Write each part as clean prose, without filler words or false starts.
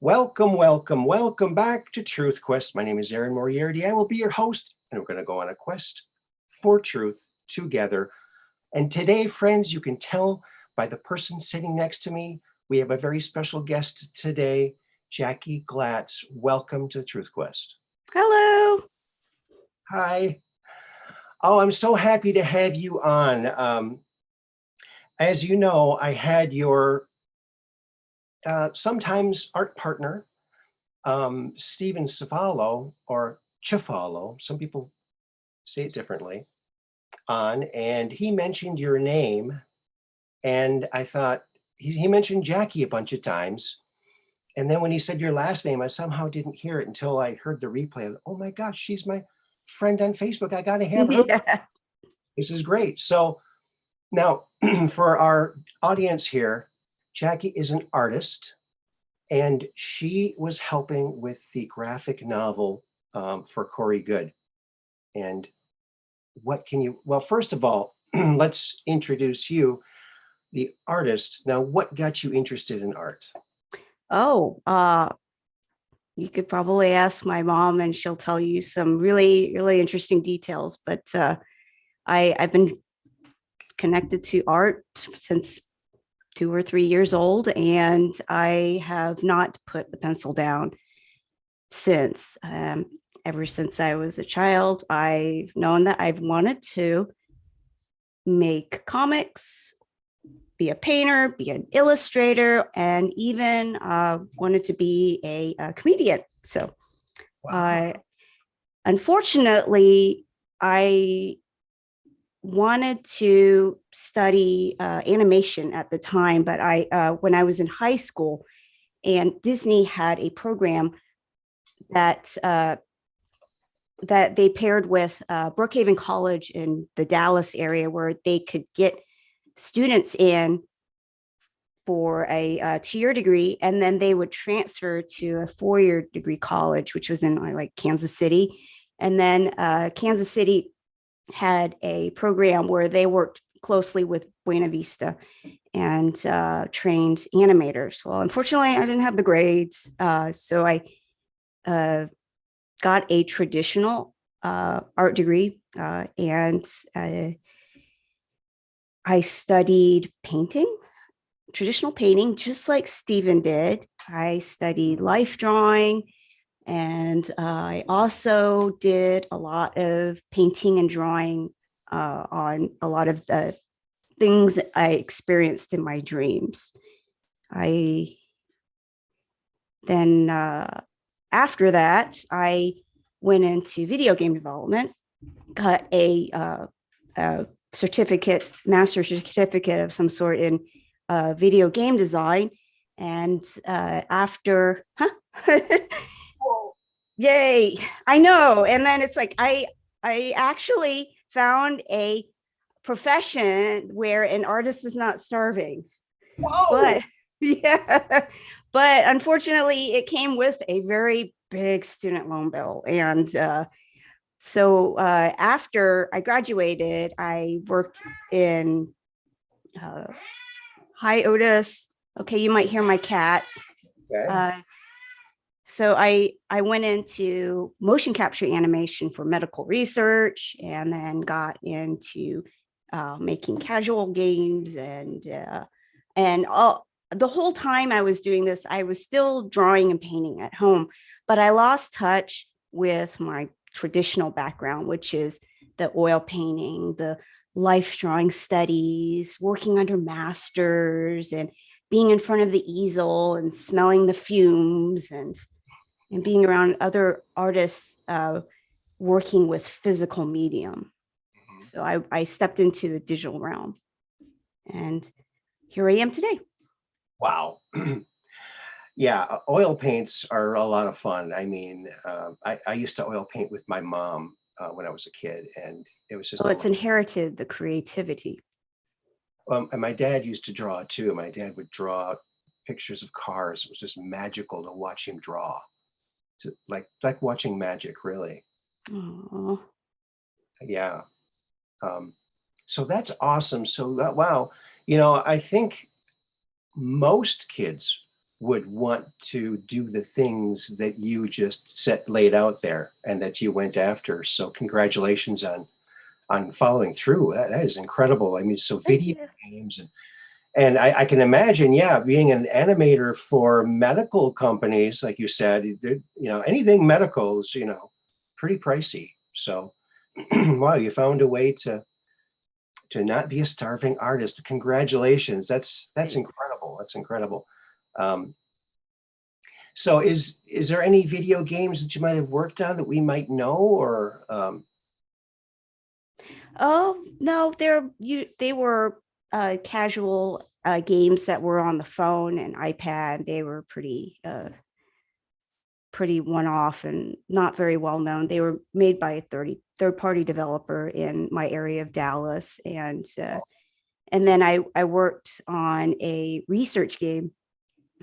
Welcome, welcome, welcome back to Truth Quest. My name is Aaron Moriarity. I will be your host, and we're going to go on a quest for truth together. And today, friends, you can tell by the person sitting next to me, we have a very special guest today, Jackie Glatz. Welcome to Truth Quest. Hello. Hi. Oh, I'm so happy to have you on. As you know, I had your sometimes art partner, Steven Cefalo, or Cefalo, some people say it differently, on, and he mentioned your name, and I thought, he mentioned Jackie a bunch of times, and then when he said your last name, I somehow didn't hear it until I heard the replay. Oh my gosh, she's my friend on Facebook. I gotta have her. Yeah. This is great. So now for our audience here, Jackie is an artist, and she was helping with the graphic novel for Corey Good. And what can you, well, first of all, let's introduce you, the artist. Now, what got you interested in art? You could probably ask my mom and she'll tell you some really, really interesting details. But I've been connected to art since 2 or 3 years old, and I have not put the pencil down since. Ever since I was a child, I've known that I've wanted to make comics, be a painter, be an illustrator, and even wanted to be a comedian. So, Wow. unfortunately, I wanted to study animation at the time, but when I was in high school, and Disney had a program that they paired with Brookhaven College in the Dallas area, where they could get students in for a 2-year degree, and then they would transfer to a 4-year degree college, which was in like Kansas City. And then Kansas City had a program where they worked closely with Buena Vista and trained animators. Well, unfortunately, I didn't have the grades, so I got a traditional art degree, and I studied painting, traditional painting, just like Stephen did. I studied life drawing, and I also did a lot of painting and drawing on a lot of the things I experienced in my dreams. After that, I went into video game development, got a master's certificate of some sort in video game design. And yay, I know. And then it's like, I actually found a profession where an artist is not starving. Whoa. But yeah, but unfortunately it came with a very big student loan bill. And so after I graduated, I worked in hi Otis. Okay, you might hear my cats. Okay. So I went into motion capture animation for medical research, and then got into making casual games, and all, the whole time I was doing this, I was still drawing and painting at home, but I lost touch with my traditional background, which is the oil painting, the life drawing studies, working under masters, and being in front of the easel and smelling the fumes, and being around other artists working with physical medium. So I stepped into the digital realm, and here I am today. Wow. Yeah, oil paints are a lot of fun. I mean, I used to oil paint with my mom when I was a kid, and it was just. So it's inherited the creativity. And my dad used to draw too. My dad would draw pictures of cars. It was just magical to watch him draw. Like watching magic, really. Aww. Yeah. So that's awesome. So wow, you know, I think most kids would want to do the things that you just laid out there and that you went after. So congratulations on following through. That is incredible. I mean, so video games and I can imagine, yeah, being an animator for medical companies, like you said, anything medical is, pretty pricey. So, wow, you found a way to not be a starving artist. Congratulations. That's incredible. That's incredible. So is there any video games that you might have worked on that we might know, or Oh no, they were casual games that were on the phone and iPad. They were pretty one-off and not very well known. They were made by a third-party developer in my area of Dallas, and then I worked on a research game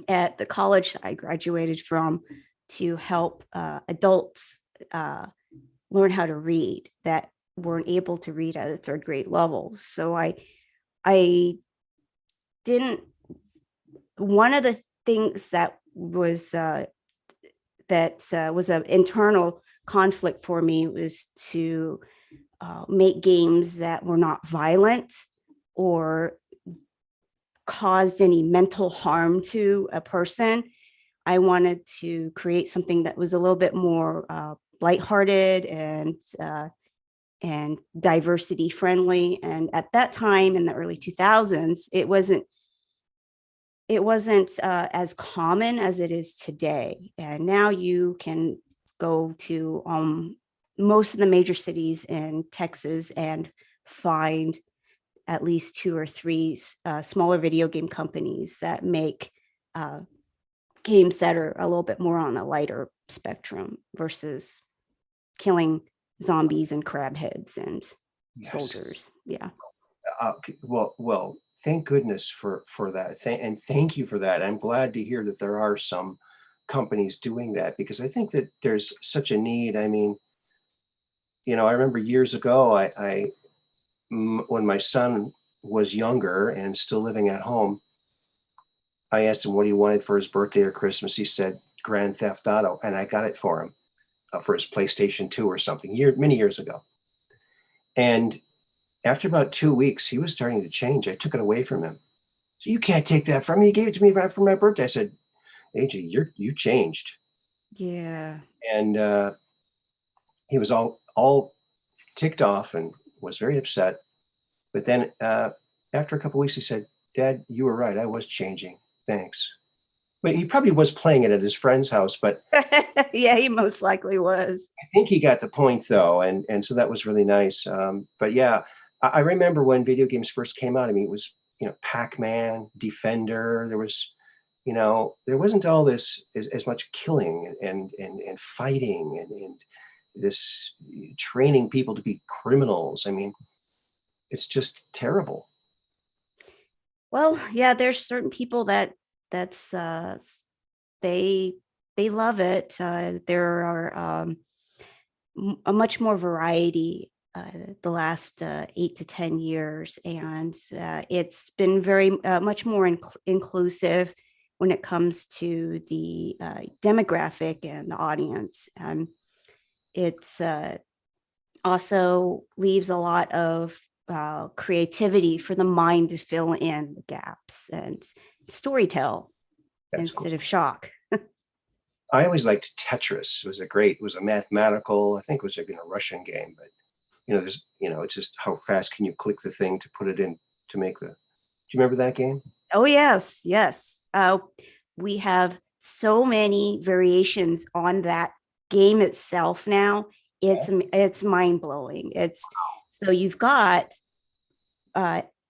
at the college I graduated from to help adults learn how to read that weren't able to read at a third grade level. So I didn't. One of the things that was an internal conflict for me was to make games that were not violent or caused any mental harm to a person. I wanted to create something that was a little bit more lighthearted and diversity friendly. And at that time in the early 2000s, it wasn't as common as it is today. And now you can go to most of the major cities in Texas and find at least 2 or 3 smaller video game companies that make games that are a little bit more on a lighter spectrum versus killing zombies and crab heads and soldiers. Yeah. Well, thank goodness for that. And thank you for that. I'm glad to hear that there are some companies doing that, because I think that there's such a need. I mean, I remember years ago, when my son was younger and still living at home, I asked him what he wanted for his birthday or Christmas. He said Grand Theft Auto, and I got it for him for his PlayStation 2 or something many years ago. And after about 2 weeks, he was starting to change. I took it away from him. So you can't take that from me. You gave it to me right for my birthday. I said, AJ, you changed. Yeah. And he was all ticked off and was very upset. But then after a couple of weeks, he said, Dad, you were right. I was changing. Thanks. But he probably was playing it at his friend's house. But yeah, he most likely was. I think he got the point, though. And so that was really nice. But yeah, I remember when video games first came out. I mean, it was, Pac-Man, Defender. There was, there wasn't all this as much killing and fighting and this training people to be criminals. I mean, it's just terrible. Well, yeah, there's certain people that's they love it. There are a much more variety the last 8 to 10 years, and it's been very much more inclusive when it comes to the demographic and the audience. And it's also leaves a lot of creativity for the mind to fill in the gaps and storytell instead of shock. I always liked Tetris. It was a mathematical, I think it was a Russian game, but it's just how fast can you click the thing to put it in to make do you remember that game? Oh, yes. We have so many variations on that game itself now. It's mind-blowing. So you've got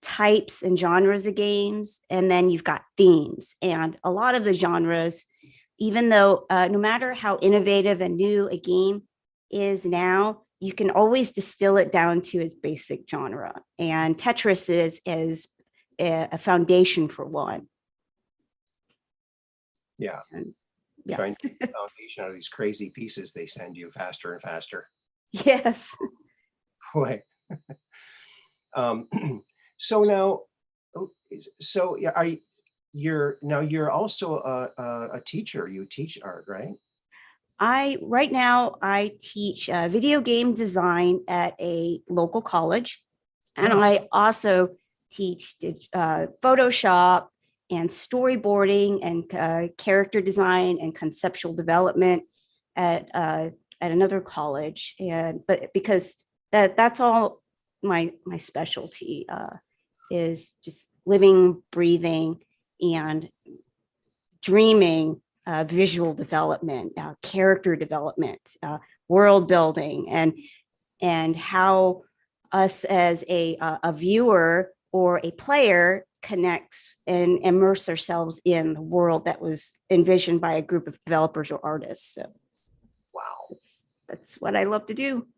types and genres of games, and then you've got themes. And a lot of the genres, even though no matter how innovative and new a game is now, you can always distill it down to its basic genre. And Tetris is a foundation for one. Yeah. Trying to get the foundation out of these crazy pieces they send you faster and faster. Yes. Boy. So now, yeah, you're also a teacher. You teach art, right? Right now I teach video game design at a local college, and Oh, I also teach Photoshop and storyboarding and character design and conceptual development at another college. And but because that's all my specialty is just living, breathing, and dreaming, visual development, character development, world building, and how us as a viewer or a player connects and immerse ourselves in the world that was envisioned by a group of developers or artists. So wow. that's what I love to do.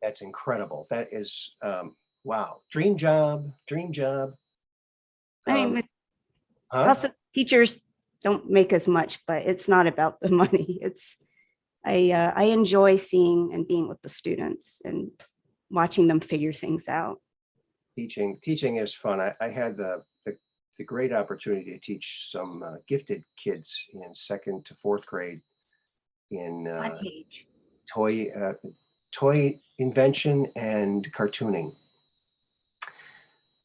That's incredible. That is, wow. Dream job, dream job. I Um, mean, huh? also teachers don't make as much, but it's not about the money. It's I enjoy seeing and being with the students and watching them figure things out. Teaching is fun. I had the great opportunity to teach some gifted kids in second to fourth grade in What age? toy toy invention and cartooning.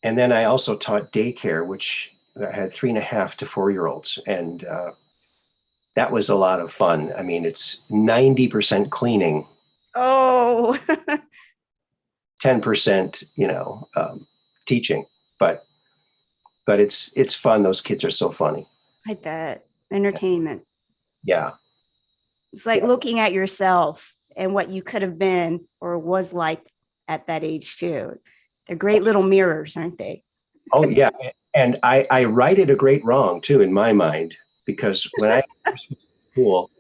And then I also taught daycare, which I had 3.5 to 4-year-olds, and that was a lot of fun. I mean, it's 90% cleaning, Oh, 10%, teaching, but it's fun. Those kids are so funny. I bet. Entertainment. Yeah, It's like yeah. looking at yourself and what you could have been or was like at that age too. They're great little mirrors, aren't they? Oh yeah, and I righted a great wrong too in my mind, because when I was in school,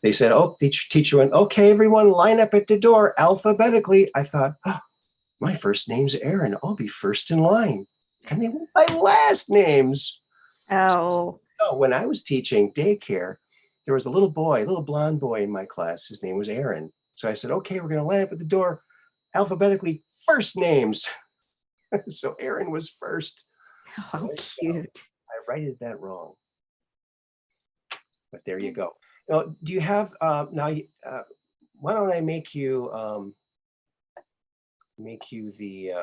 they said, "Oh, teacher went, okay, everyone line up at the door alphabetically." I thought, oh, my first name's Aaron. I'll be first in line, and they went by last names. Oh, So when I was teaching daycare, there was a little blonde boy in my class. His name was Aaron. So I said, okay, we're going to line up at the door alphabetically, first names. So Aaron was first. how cute. I righted that wrong, but there you go. Now, do you have why don't I make you the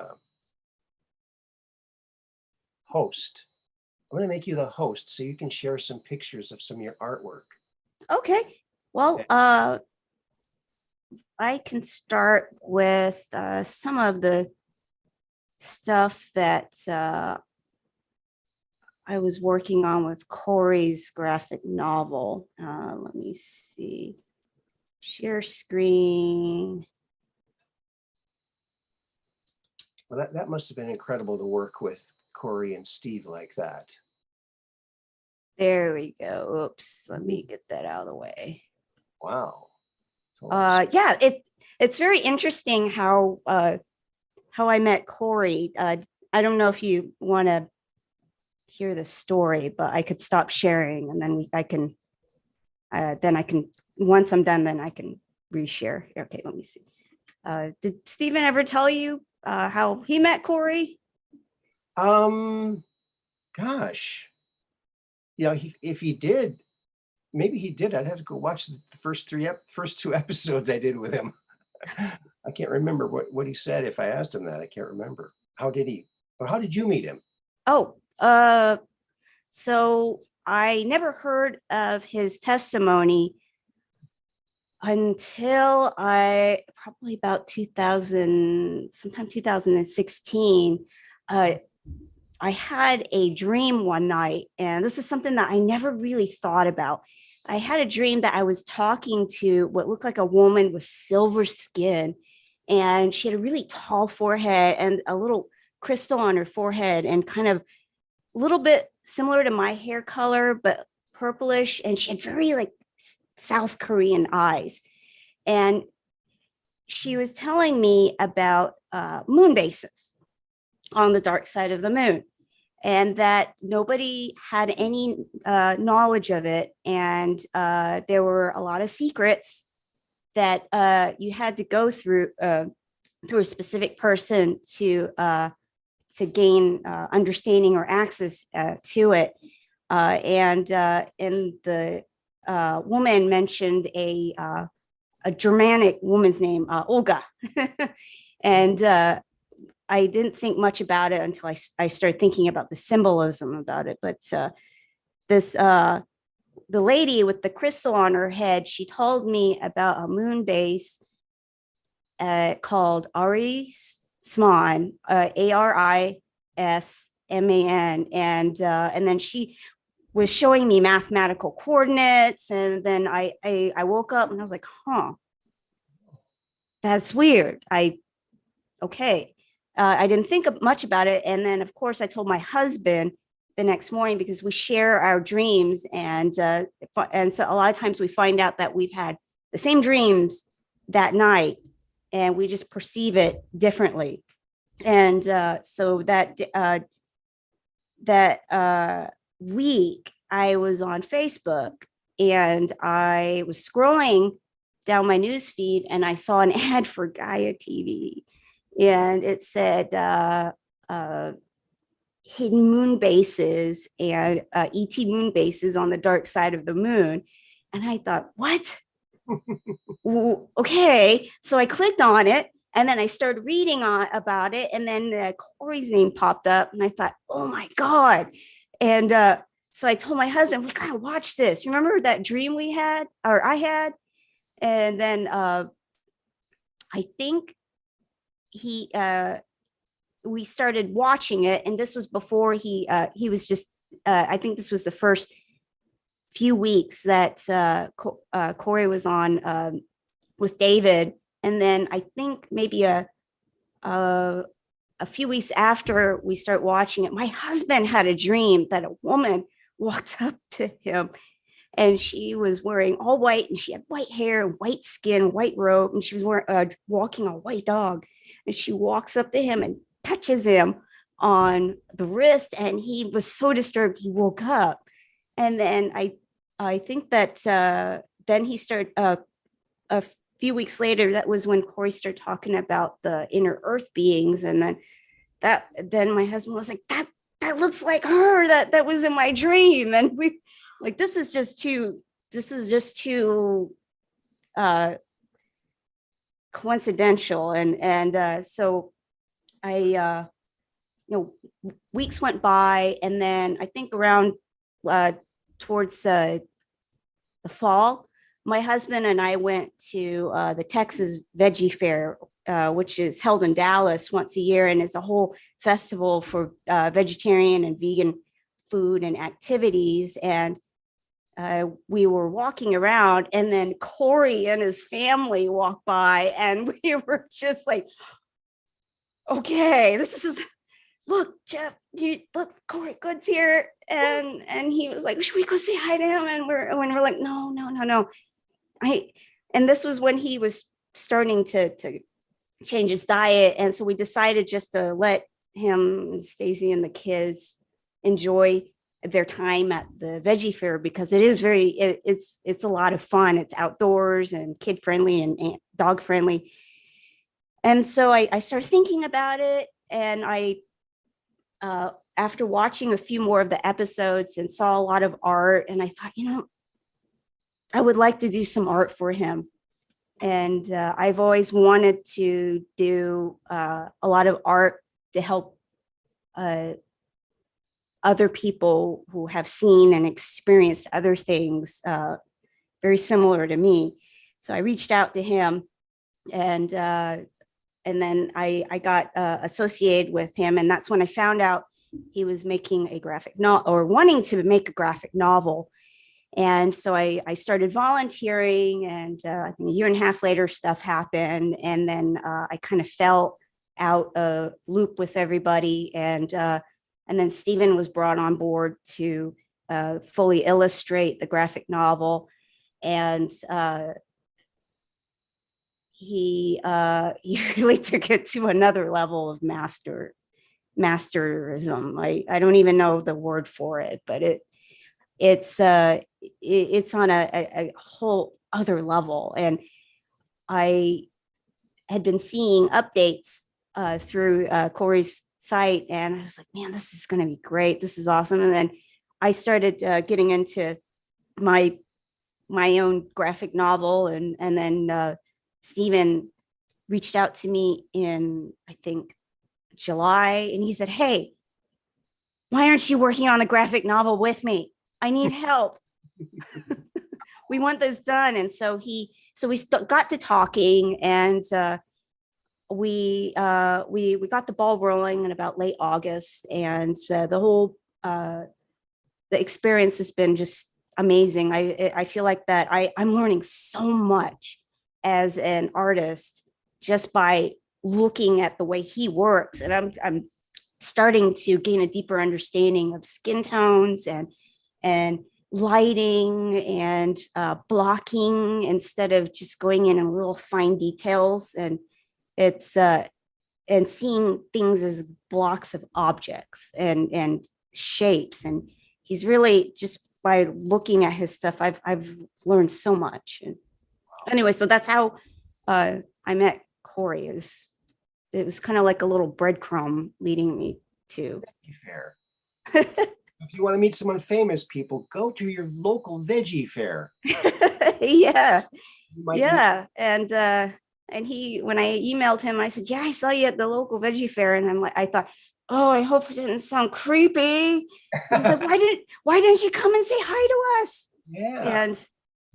host? I'm going to make you the host so you can share some pictures of some of your artwork. Okay. Well, Okay. I can start with some of the stuff that I was working on with Corey's graphic novel. Let me see. Share screen. Well, that must have been incredible to work with Corey and Steve like that. There we go. Oops. Let me get that out of the way. Wow. Yeah, it's very interesting how I met Corey. I don't know if you want to hear the story, but I could stop sharing and then I can once I'm done, then I can reshare. Okay, let me see. Did Stephen ever tell you how he met Corey? Gosh, if he did, maybe he did. I'd have to go watch the first two episodes I did with him. I can't remember what he said. If I asked him that, I can't remember. How did you meet him? Oh, so I never heard of his testimony until I probably about 2016. I had a dream one night, and this is something that I never really thought about. I had a dream that I was talking to what looked like a woman with silver skin, and she had a really tall forehead and a little crystal on her forehead, and kind of a little bit similar to my hair color, but purplish. And she had very like South Korean eyes. And she was telling me about moon bases on the dark side of the moon, and that nobody had any knowledge of it. And there were a lot of secrets that you had to go through a specific person to gain understanding or access to it. And the woman mentioned a Germanic woman's name, Olga. And I didn't think much about it until I started thinking about the symbolism about it. But the lady with the crystal on her head, she told me about a moon base called Arisman, Arisman, and then she was showing me mathematical coordinates, and then I woke up and I was like, huh, that's weird. Okay. I didn't think much about it. And then, of course, I told my husband the next morning because we share our dreams. And so a lot of times we find out that we've had the same dreams that night and we just perceive it differently. And so that week I was on Facebook and I was scrolling down my news feed and I saw an ad for Gaia TV. And it said hidden moon bases and ET moon bases on the dark side of the moon. And I thought, what? Okay. So I clicked on it and then I started reading about it. And then Corey's name popped up and I thought, oh my God. And so I told my husband, we got to watch this. Remember that dream we had, or I had? And then I think we started watching it, and this was before he was just I think this was the first few weeks that Corey was on with David, and then I think maybe a few weeks after we start watching it, my husband had a dream that a woman walked up to him and she was wearing all white and she had white hair, white skin, white robe, and she was walking a white dog. And she walks up to him and touches him on the wrist. And he was so disturbed, he woke up. And then I think that then he started, a few weeks later, that was when Corey started talking about the inner earth beings. And then my husband was like, that looks like her that was in my dream. And we like, this is just too coincidental. And so I weeks went by, and then I think around towards the fall, my husband and I went to the Texas Veggie Fair, which is held in Dallas once a year, and is a whole festival for vegetarian and vegan food and activities. And we were walking around, and then Corey and his family walked by, and we were just like, okay, this is, look, Jeff, look, Corey Good's here. And he was like, should we go say hi to him? And we're like, no. And this was when he was starting to change his diet. And so we decided just to let him, Stacy, and the kids enjoy their time at the veggie fair, because it is it's a lot of fun. It's outdoors and kid friendly and dog friendly. And so I started thinking about it, and I after watching a few more of the episodes and saw a lot of art, and I thought, I would like to do some art for him. And I've always wanted to do a lot of art to help other people who have seen and experienced other things very similar to me. So I reached out to him, and then I got associated with him, and that's when I found out he was making a graphic novel, or wanting to make a graphic novel. And so I started volunteering, and I think a year and a half later, stuff happened, and then I kind of fell out of loop with everybody, and then Stephen was brought on board to fully illustrate the graphic novel, and he really took it to another level of masterism. I don't even know the word for it, but it's on a whole other level. And I had been seeing updates through Corey's site, and I was like, man, this is going to be great. This is awesome. And then I started getting into my own graphic novel, and then Stephen reached out to me in, I think, July, and he said, "Hey, why aren't you working on a graphic novel with me? I need help. We want this done." And so we got to talking, and we got the ball rolling in about late August, and the whole the experience has been just amazing. I feel like that I'm learning so much as an artist just by looking at the way he works, and I'm starting to gain a deeper understanding of skin tones and lighting and blocking, instead of just going in little fine details, and it's and seeing things as blocks of objects and shapes. And he's really, just by looking at his stuff, I've learned so much. And anyway, so that's how I met Corey. It was kind of like a little breadcrumb leading me to Veggie fair. If you want to meet someone famous, people, go to your local veggie fair. yeah. Meet- And he, when I emailed him, I said, "Yeah, I saw you at the local veggie fair." And I thought, "Oh, I hope it didn't sound creepy." He's like, why didn't you come and say hi to us?" Yeah. And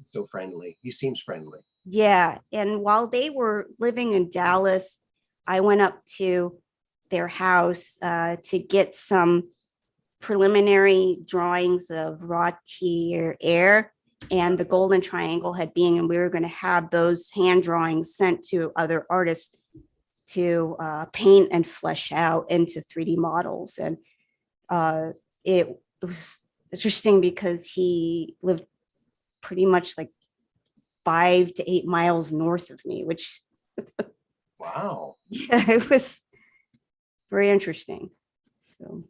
So friendly. He seems friendly. yeah. And while they were living in Dallas, I went up to their house to get some preliminary drawings of raw tier air and the golden triangle head being, and we were going to have those hand drawings sent to other artists to paint and flesh out into 3D models. And it was interesting because he lived pretty much like 5 to 8 miles north of me, which Wow. yeah, it was very interesting. So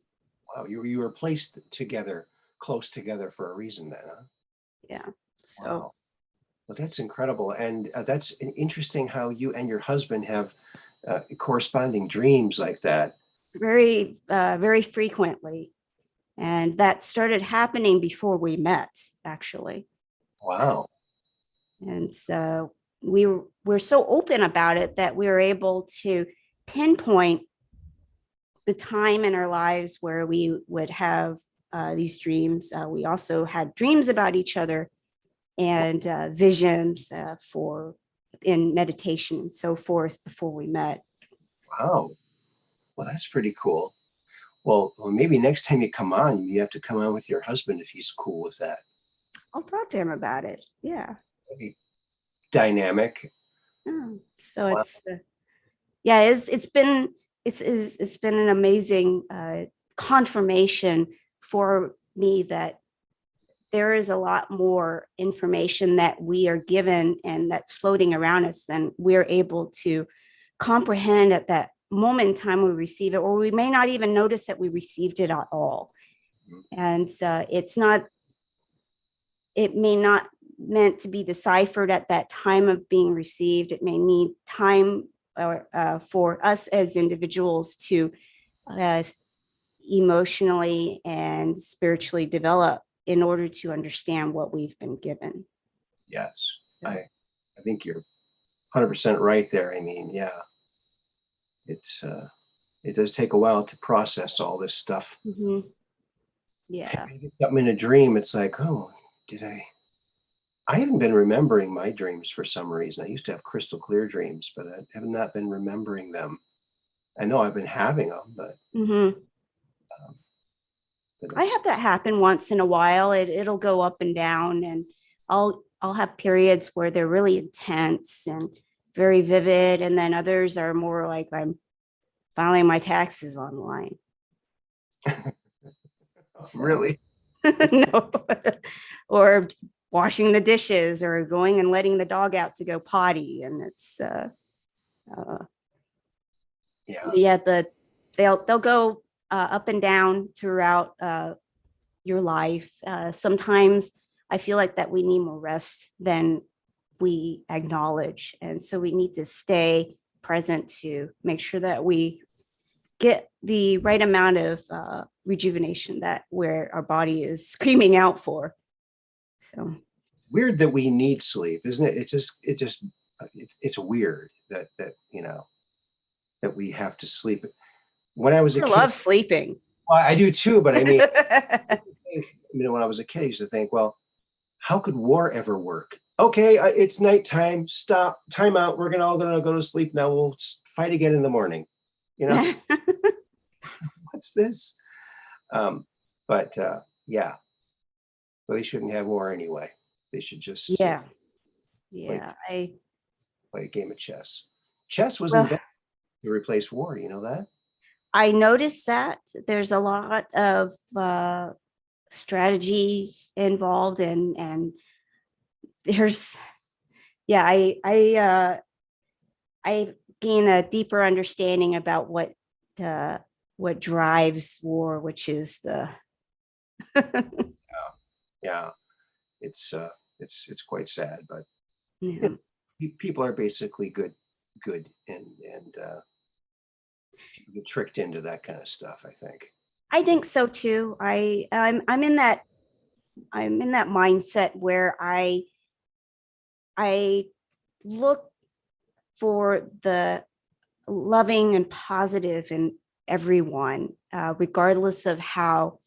Wow. You were placed together, close together for a reason then, huh? yeah. So Wow. Well, that's incredible. And that's interesting how you and your husband have corresponding dreams like that. very frequently. And that started happening before we met, actually. Wow. And so we're so open about it that we were able to pinpoint the time in our lives where we would have these dreams. We also had dreams about each other and visions for in meditation and so forth before we met. Wow. Well, that's pretty cool. Well, maybe next time you come on, you have to come on with your husband if he's cool with that. I'll talk to him about it. Yeah. Maybe dynamic. So Wow. it's been an amazing confirmation for me that there is a lot more information that we are given and that's floating around us than we're able to comprehend at that moment in time we receive it, or we may not even notice that we received it at all. And it may not meant to be deciphered at that time of being received. It may need time for us as individuals to emotionally and spiritually develop in order to understand what we've been given. Yes. So. I think you're 100% right there. I mean, yeah. It does take a while to process all this stuff. Mm-hmm. Yeah. When you get something in a dream, it's like, oh, I haven't been remembering my dreams for some reason. I used to have crystal clear dreams, but I have not been remembering them. I know I've been having them, but Mm-hmm. I have that happen once in a while. It'll go up and down, and I'll have periods where they're really intense and very vivid, and then others are more like I'm filing my taxes online. Really? No. Or washing the dishes, or going and letting the dog out to go potty. And it's they'll go up and down throughout your life. Sometimes I feel like that we need more rest than we acknowledge, and so we need to stay present to make sure that we get the right amount of rejuvenation that where our body is screaming out for. So Weird that we need sleep, isn't it? It's weird that that we have to sleep. When I was a I kid, love sleeping. well, I do too, but I mean, when I was a kid, I used to think, well, how could war ever work? Okay, it's nighttime. Stop. Time out. We're all gonna go to sleep now. We'll fight again in the morning. What's this? But yeah, well, they shouldn't have war anyway. They should just Yeah. play a game of chess. Chess was Well, invented to replace war. You know that? I noticed that there's a lot of strategy involved, and there's I gain a deeper understanding about what drives war, which is the Yeah, it's quite sad, but yeah. people are basically good, and people get tricked into that kind of stuff, I think. I think so too. I'm in that mindset where I look for the loving and positive in everyone, regardless of how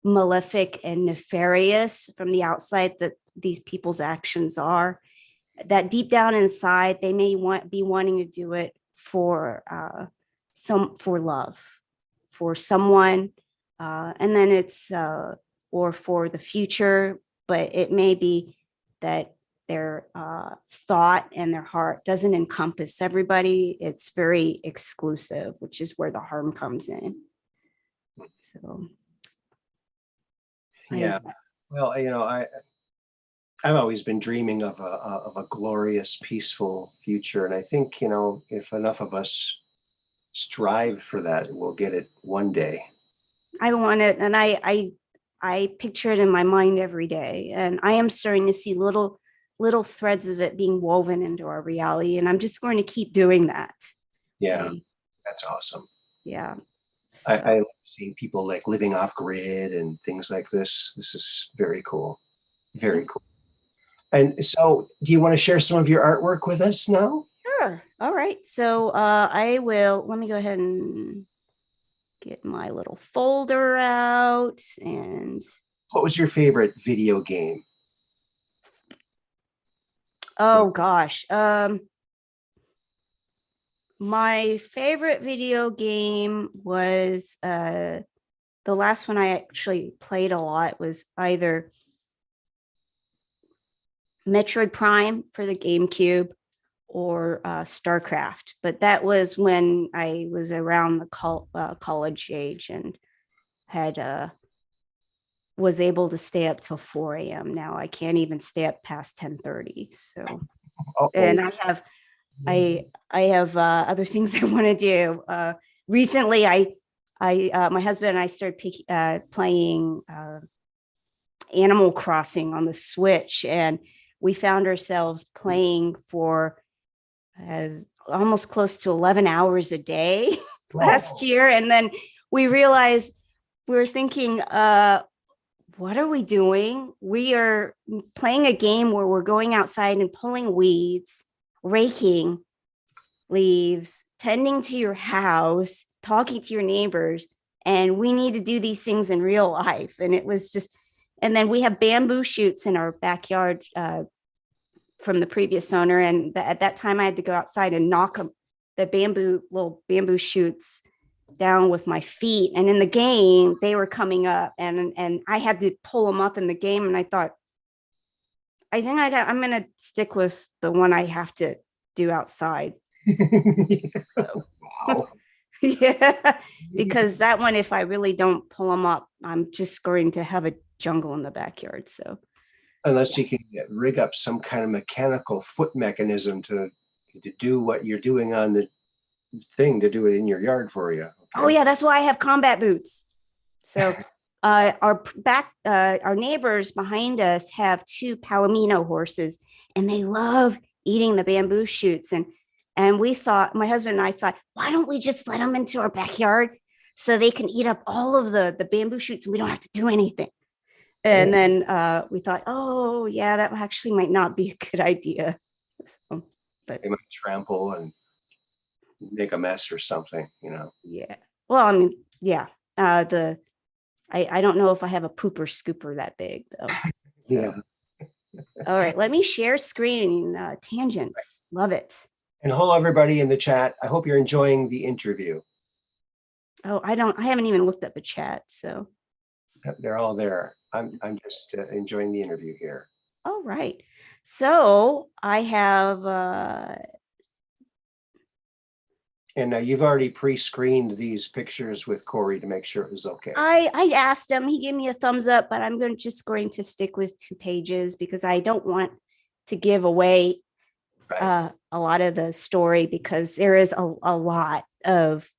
malefic and nefarious from the outside that these people's actions are. That deep down inside, they may be wanting to do it for for love, for someone, and then it's or for the future. But it may be that their thought and their heart doesn't encompass everybody. It's very exclusive, which is where the harm comes in. So, Yeah. Well, I've always been dreaming of a glorious, peaceful future, and I think if enough of us strive for that, we'll get it one day. I want it, and I picture it in my mind every day, and I am starting to see little threads of it being woven into our reality, and I'm just going to keep doing that. Yeah, that's awesome. Yeah. So. I love seeing people like living off grid and things like this. This is very cool. Very cool. And so, do you want to share some of your artwork with us now? Sure. All right. So I will, let me go ahead and get my little folder out. And what was your favorite video game? Oh gosh. My favorite video game was the last one I actually played a lot was either Metroid Prime for the GameCube or StarCraft. But that was when I was around the college age and had was able to stay up till 4 a.m. Now I can't even stay up past 10:30. So, and I have other things I want to do. Recently, my husband and I started playing Animal Crossing on the Switch, and we found ourselves playing for almost close to 11 hours a day last year. And then we realized we were thinking, what are we doing? We are playing a game where we're going outside and pulling weeds, raking leaves, tending to your house, talking to your neighbors. And we need to do these things in real life. And it was just, and then we have bamboo shoots in our backyard from the previous owner. And at that time I had to go outside and knock the little bamboo shoots down with my feet. And in the game, they were coming up and I had to pull them up in the game. And I thought, I think I'm going to stick with the one I have to do outside. So, wow. Yeah, because that one, if I really don't pull them up, I'm just going to have a jungle in the backyard. So unless you can rig up some kind of mechanical foot mechanism to do what you're doing on the thing, to do it in your yard for you. Okay. Oh yeah, that's why I have combat boots. So our neighbors behind us have 2 Palomino horses, and they love eating the bamboo shoots. And And we thought, my husband and I thought, why don't we just let them into our backyard so they can eat up all of the bamboo shoots and we don't have to do anything. And then we thought, oh yeah, that actually might not be a good idea. So, but They might trample and make a mess or something, yeah. Well, I mean, yeah. I don't know if I have a pooper scooper that big though. So. Yeah. All right, let me share screen. Tangents, love it. And hello, everybody in the chat. I hope you're enjoying the interview. Oh, I haven't even looked at the chat. So They're all there. I'm just enjoying the interview here. all right. So I have And you've already pre-screened these pictures with Corey to make sure it was okay. I asked him, he gave me a thumbs up, but I'm just going to stick with 2 pages because I don't want to give away Right. a lot of the story, because there is a lot of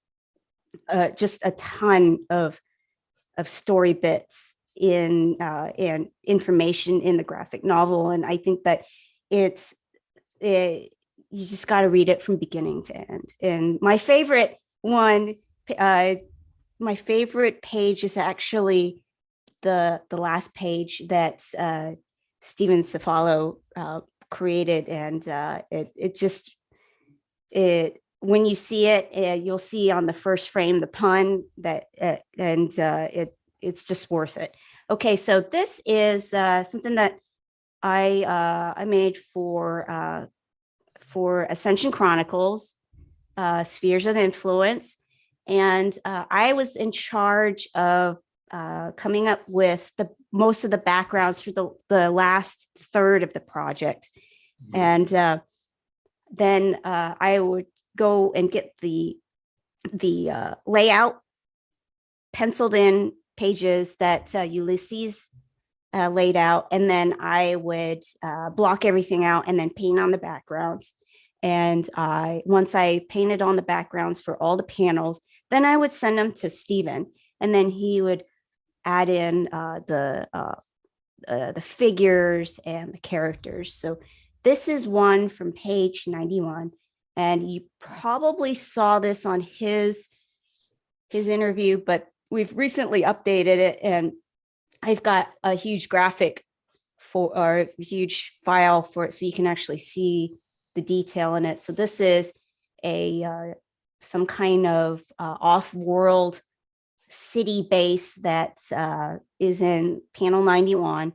just a ton of story bits in and information in the graphic novel. And I think that you just got to read it from beginning to end. And my favorite one, my favorite page is actually the last page that Steven Cefalo created, and when you see it, you'll see on the first frame the pun that it's just worth it. Okay, so this is something that I made for Ascension Chronicles, Spheres of Influence, and I was in charge of coming up with most of the backgrounds for the last third of the project. And then I would go and get the layout, penciled in pages that Ulysses laid out, and then I would block everything out and then paint on the backgrounds. And once I painted on the backgrounds for all the panels, then I would send them to Steven, and then he would add in the figures and the characters. So this is one from page 91, and you probably saw this on his interview, but we've recently updated it, and I've got a huge graphic or a huge file for it, so you can actually see the detail in it. So this is some kind of off-world city base that is in panel 91,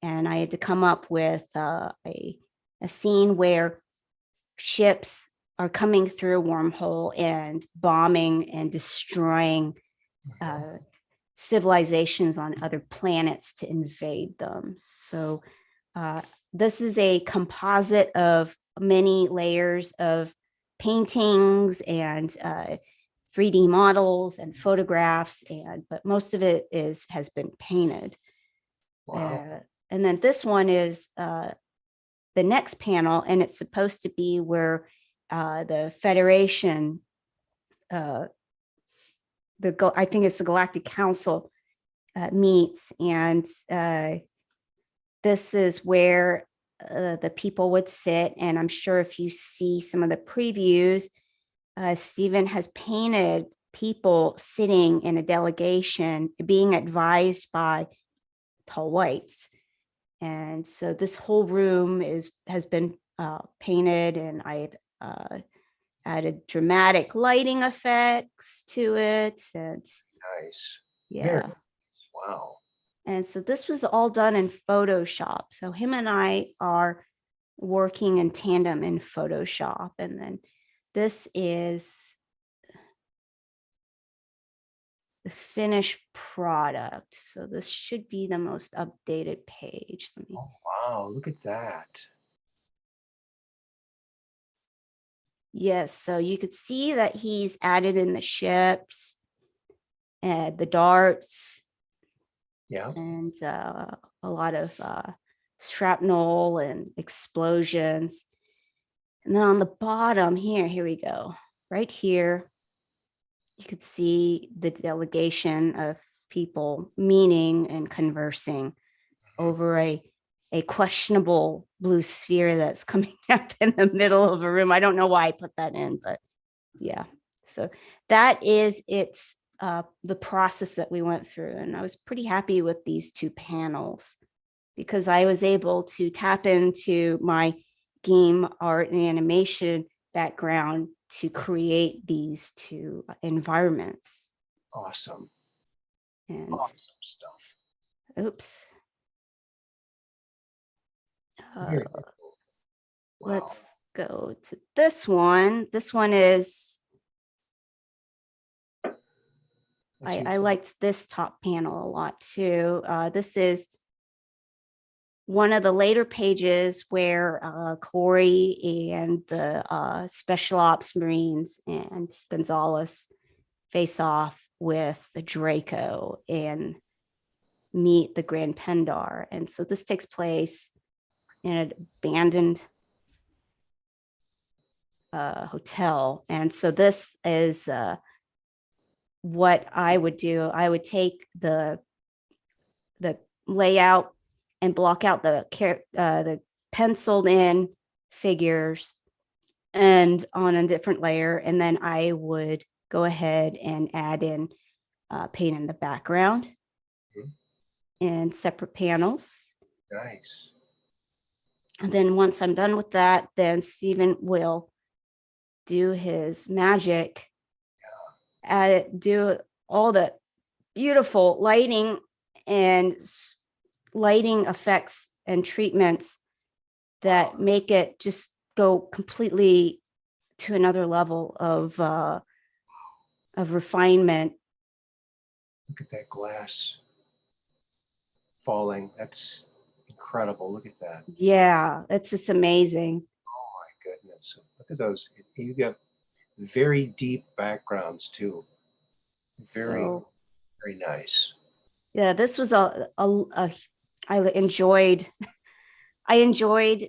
and I had to come up with a scene where ships are coming through a wormhole and bombing and destroying civilizations on other planets to invade them. So this is a composite of many layers of paintings and 3D models and photographs, but most of it has been painted. Wow. And then this one is the next panel, and it's supposed to be where the Federation, I think it's the Galactic Council, meets, and this is where the people would sit. And I'm sure if you see some of the previews, Steven has painted people sitting in a delegation being advised by tall whites. And so this whole room has been painted, and I've added dramatic lighting effects to it. And Nice. yeah. Very nice. Wow. And so this was all done in Photoshop. So him and I are working in tandem in Photoshop. And then this is the finished product. So this should be the most updated page. Oh, wow. Look at that. Yes. So you could see that he's added in the ships and the darts. Yeah. And a lot of shrapnel and explosions. And then on the bottom here we go. Right here, you could see the delegation of people meeting and conversing over a a questionable blue sphere that's coming up in the middle of a room. I don't know why I put that in, but yeah. So that is the process that we went through. And I was pretty happy with these 2 panels because I was able to tap into my game art and animation background to create these 2 environments. Awesome. And Awesome stuff. oops. Very cool. Wow. Let's go to this one. This one is, I liked this top panel a lot too. This is one of the later pages where Corey and the Special Ops Marines and Gonzalez face off with the Draco and meet the Grand Pendar. And so this takes place in an abandoned hotel. And so this is what I would do. I would take the layout and block out the penciled in figures and on a different layer. And then I would go ahead and add in paint in the background in separate panels. Nice. And then once I'm done with that, then Stephen will do his magic, do all the beautiful lighting and lighting effects and treatments that make it just go completely to another level of refinement. Look at that glass falling. That's incredible. Look at that. Yeah, it's just amazing. Oh my goodness. Look at those. You got very deep backgrounds too. Very, very nice. Yeah, this was I enjoyed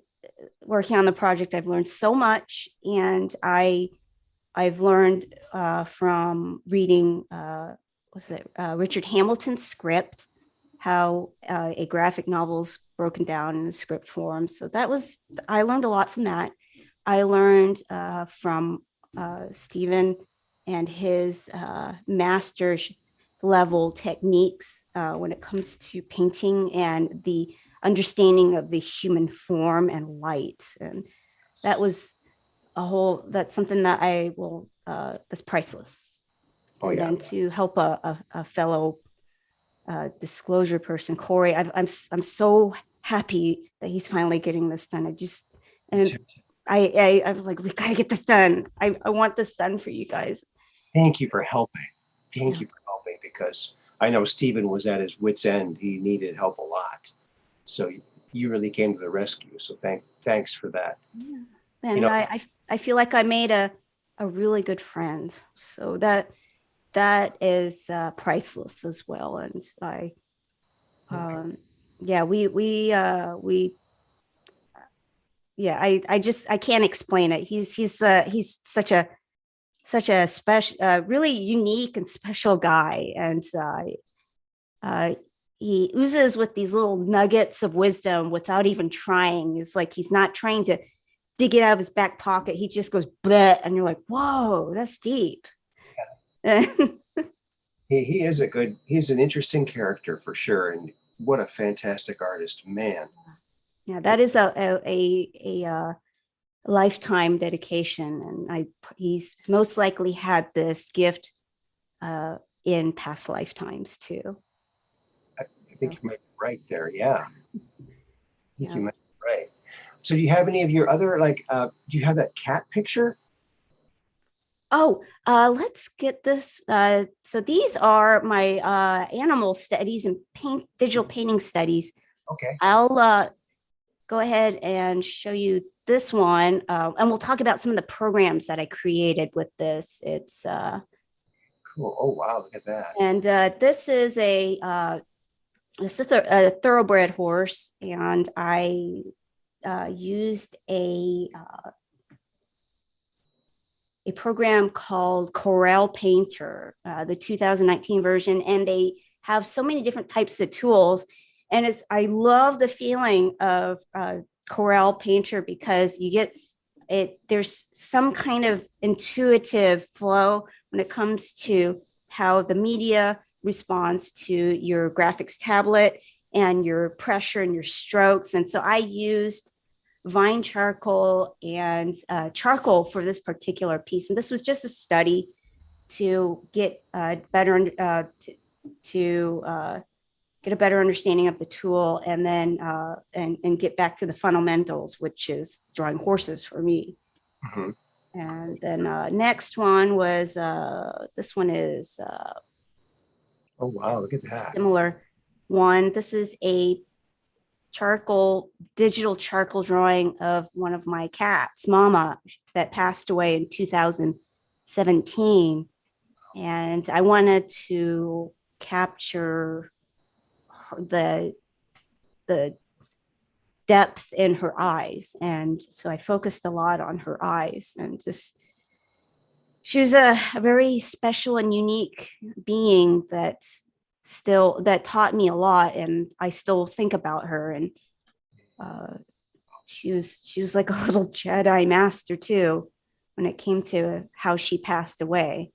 working on the project. I've learned so much, and I've learned from reading Richard Hamilton's script, how a graphic novel's broken down in a script form. So I learned a lot from that. I learned from Stephen and his master's level techniques when it comes to painting and the understanding of the human form and light. And that's something that I will, that's priceless. Oh, and yeah. then to help a fellow disclosure person, Corey, I'm so happy that he's finally getting this done. I was like, we got to get this done. I want this done for you guys. Thank you for helping. Thank you for helping, because I know Stephen was at his wit's end. He needed help a lot. So you really came to the rescue. So thanks for that. Yeah. And I feel like I made a really good friend. So that is priceless as well. And I can't explain it. He's such a special, really unique and special guy. And he oozes with these little nuggets of wisdom without even trying. It's like he's not trying to dig it out of his back pocket. He just goes bleh, and you're like, whoa, that's deep. Yeah. He's an interesting character for sure. And what a fantastic artist, man. Yeah, that is a lifetime dedication. And he's most likely had this gift in past lifetimes too. I think you might be right there. Yeah. You might be right. So do you have any of your other, do you have that cat picture? Oh, let's get this. So these are my animal studies and digital painting studies. Okay. I'll go ahead and show you this one, and we'll talk about some of the programs that I created with this. It's cool. Oh wow, look at that. And this is a thoroughbred horse, and I used a program called Corel Painter, the 2019 version, and they have so many different types of tools And I love the feeling of Corel Painter because you get it, there's some kind of intuitive flow when it comes to how the media responds to your graphics tablet and your pressure and your strokes. And so I used vine charcoal and charcoal for this particular piece. And this was just a study to get better to get a better understanding of the tool, and then and get back to the fundamentals, which is drawing horses for me. Mhm. And then next one was this one is Oh, wow, look at that. similar one. This is a digital charcoal drawing of one of my cats, Mama, that passed away in 2017. And I wanted to capture the depth in her eyes. And so I focused a lot on her eyes, and just, she was a very special and unique being that taught me a lot. And I still think about her. And she was like a little Jedi master too, when it came to how she passed away.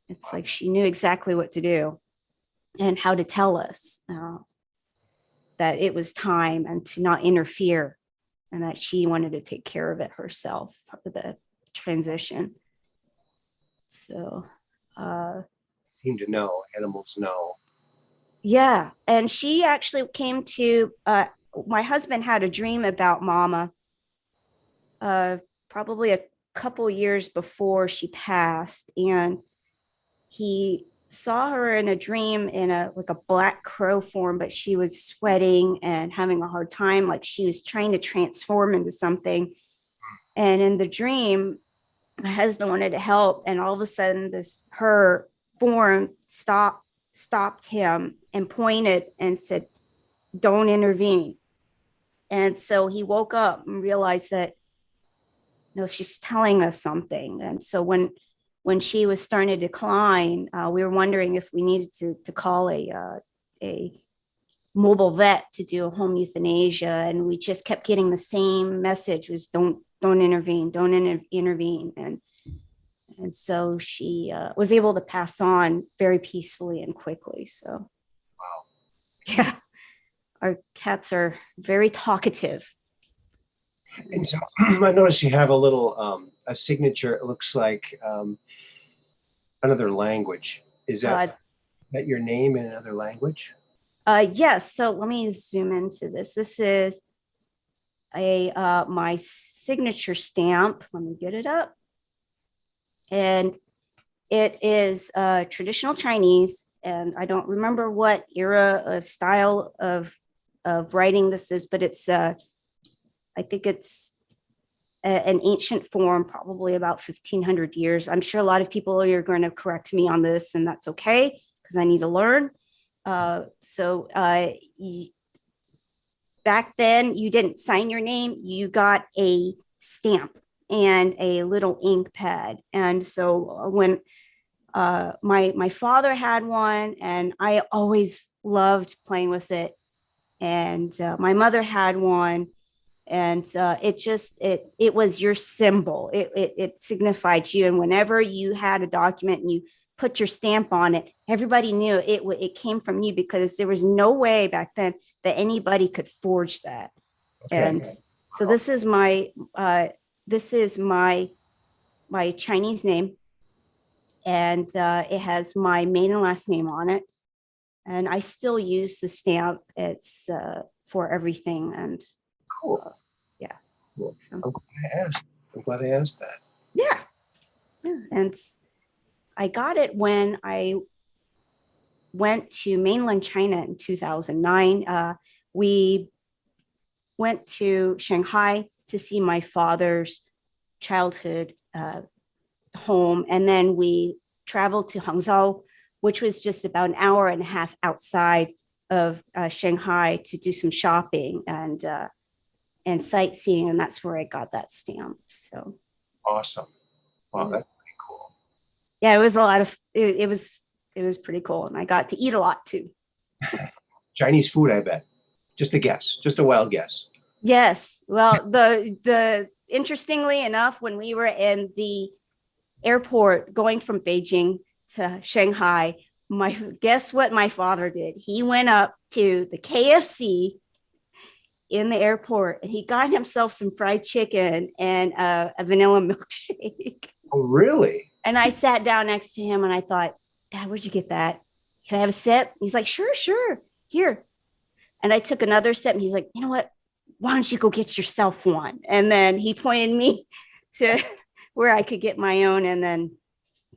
It's like she knew exactly what to do and how to tell us that it was time and to not interfere, and that she wanted to take care of it herself for the transition. So Seem to know, animals know. yeah, and she actually came to my husband had a dream about Mama probably a couple years before she passed, and he saw her in a dream in a like a black crow form, but she was sweating and having a hard time, like she was trying to transform into something. And in the dream, my husband wanted to help, and all of a sudden this her form stopped him and pointed and said, "Don't intervene." And so he woke up and realized that, no, she's telling us something. And so when she was starting to decline, we were wondering if we needed to call a mobile vet to do a home euthanasia, and we just kept getting the same message: was don't intervene, don't intervene. And so she was able to pass on very peacefully and quickly. So Wow. yeah, our cats are very talkative. And so I noticed you have a little a signature. It looks like another language. Is that your name in another language? Yes. So let me zoom into this. This is my signature stamp. Let me get it up. And it is traditional Chinese, and I don't remember what era of style of writing this is, but it's I think it's an ancient form, probably about 1500 years. I'm sure a lot of people are going to correct me on this, and that's okay because I need to learn. Back then, you didn't sign your name, you got a stamp and a little ink pad. And so when my father had one, and I always loved playing with it, and my mother had one, and it was your symbol. It signified you, and whenever you had a document and you put your stamp on it, everybody knew it came from you, because there was no way back then that anybody could forge that. Okay. And so this is my Chinese name, and it has my maiden and last name on it, and I still use the stamp. It's for everything. And cool. Yeah. Cool. So, I'm glad I asked that. Yeah. And I got it when I went to mainland China in 2009. We went to Shanghai to see my father's childhood home, and then we traveled to Hangzhou, which was just about an hour and a half outside of Shanghai, to do some shopping and sightseeing, and that's where I got that stamp. So awesome! Wow, that's pretty cool. Yeah, it was a lot of it was pretty cool, and I got to eat a lot too. Chinese food, I bet. Just a guess, just a wild guess. Yes. Well, the interestingly enough, when we were in the airport going from Beijing to Shanghai, guess what my father did? He went up to the KFC in the airport and he got himself some fried chicken and a vanilla milkshake. Oh, really? And I sat down next to him and I thought, Dad, where'd you get that? Can I have a sip? He's like, sure. Here. And I took another sip and he's like, you know what? Why don't you go get yourself one? And then he pointed me to where I could get my own. And then,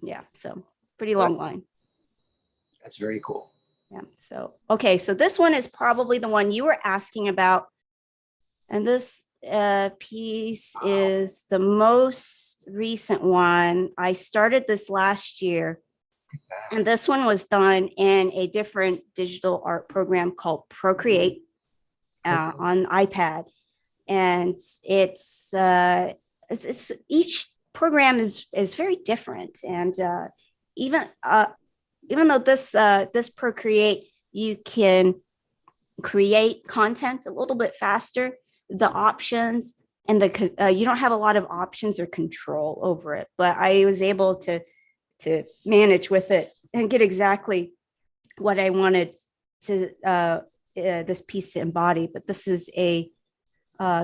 yeah, so pretty long line. That's very cool. Yeah. So, okay. So this one is probably the one you were asking about. And this piece is the most recent one. I started this last year. And this one was done in a different digital art program called Procreate on iPad. And it's each program is very different. And even though this Procreate, you can create content a little bit faster, the options and you don't have a lot of options or control over it. But I was able to manage with it and get exactly what I wanted to this piece to embody. But this is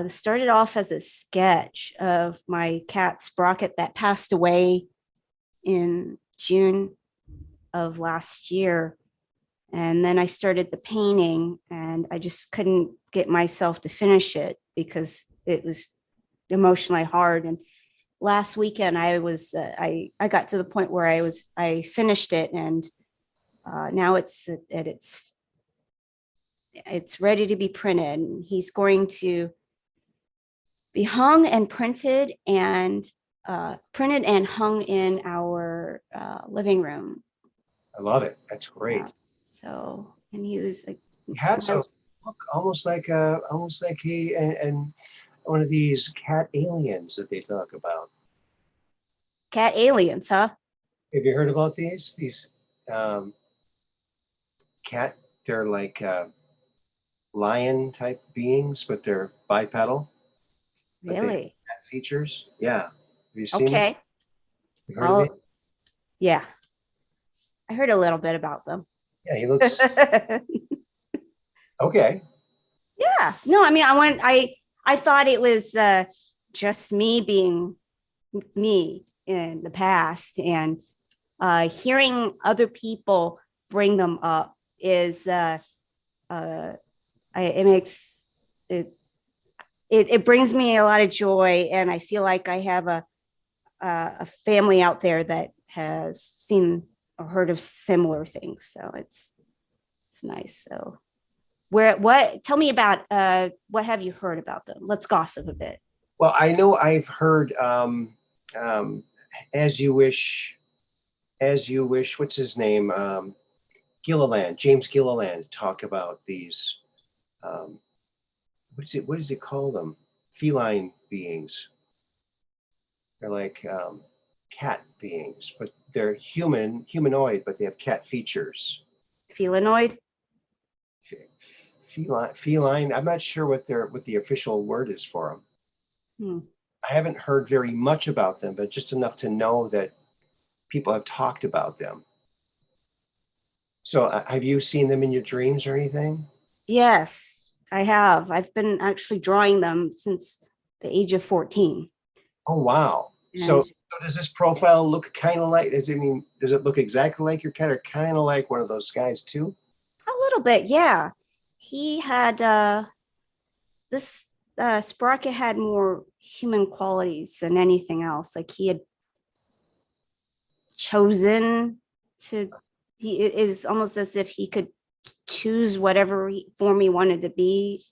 started off as a sketch of my cat Sprocket that passed away in June of last year. And then I started the painting and I just couldn't get myself to finish it because it was emotionally hard. And last weekend I got to the point where I finished it, and now it's ready to be printed. And he's going to be hung and printed and hung in our living room. I love it. That's great. So, and he was like, Cats look almost like and one of these cat aliens that they talk about. Cat aliens, huh? Have you heard about these? These they're like lion type beings, but they're bipedal. Really? Cat features. Yeah. Have you seen Okay. them? You heard of it? Yeah. I heard a little bit about them. Yeah, he looks okay. Yeah. No, I mean, I thought it was just me being me in the past, and hearing other people bring them up is it brings me a lot of joy, and I feel like I have a family out there that has seen or heard of similar things. So it's nice. So tell me about what have you heard about them? Let's gossip a bit. Well, I know I've heard As You Wish, what's his name? James Gilliland talk about these what does he call them? Feline beings. They're like cat beings, but they're humanoid, but they have cat features. Felinoid? Feline. I'm not sure what the official word is for them. I haven't heard very much about them, but just enough to know that people have talked about them. So have you seen them in your dreams or anything? Yes, I have. I've been actually drawing them since the age of 14. Oh, wow. So does this profile look kind of like, does it look exactly like your cat, or kind of like one of those guys too? A little bit, yeah. He had this Sprocket had more human qualities than anything else. Like he had chosen to, he is almost as if he could choose whatever form he wanted to be.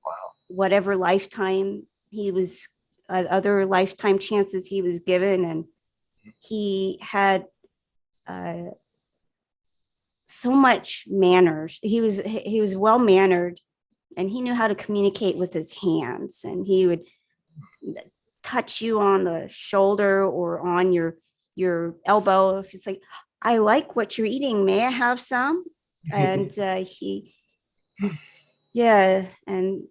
Wow. Whatever lifetime he was, other lifetime chances he was given. And he had so much manners. He was well mannered, and he knew how to communicate with his hands. And he would touch you on the shoulder or on your elbow if it's like, I like what you're eating. May I have some? And he Yeah, and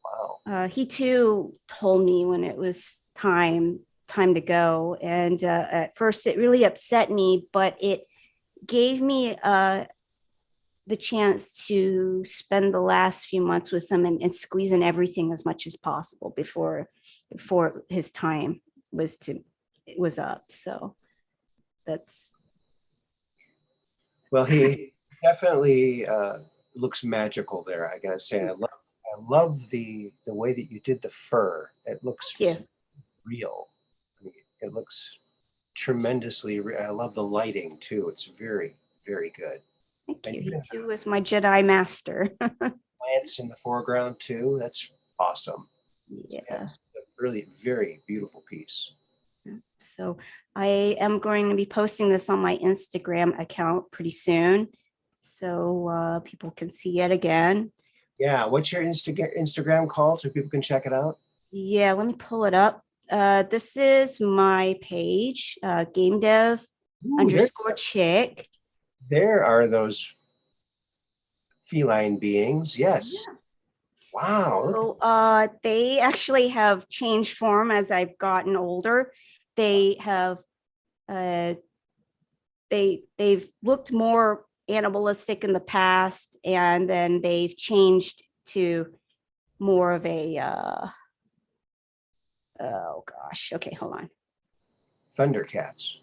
Wow. he too told me when it was time to go. And at first, it really upset me, but it gave me the chance to spend the last few months with him and squeeze in everything as much as possible before his time was up. So that's Well, he definitely looks magical there. I gotta say, I love the way that you did the fur. It looks thank you. real. I mean, it looks tremendously. I love the lighting too. It's very, very good. Thank And you. He even too was my Jedi master. plants in the foreground too. That's awesome. Yeah, Yeah. it's a really very beautiful piece. So I am going to be posting this on my Instagram account pretty soon, so people can see it again. Yeah, what's your Instagram called so people can check it out? Yeah, let me pull it up. This is my page, game dev Ooh, underscore chick. there are those feline beings. Yes. Yeah. Wow. Look, So they actually have changed form as I've gotten older. They have uh, they've looked more animalistic in the past, and then they've changed to more of a oh gosh, okay, hold on. Thundercats. A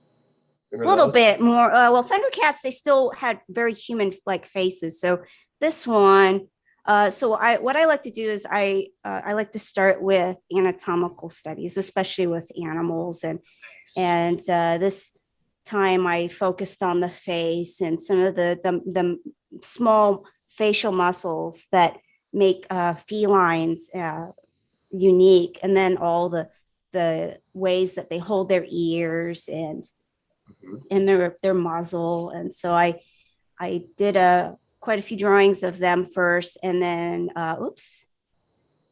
Remember little those? bit more. Well, Thundercats, they still had very human-like faces. So this one, so what I like to do is I like to start with anatomical studies, especially with animals, and this time I focused on the face and some of the small facial muscles that make felines unique, and then all the ways that they hold their ears Mhm. and their muzzle. And so I did a quite a few drawings of them first, and then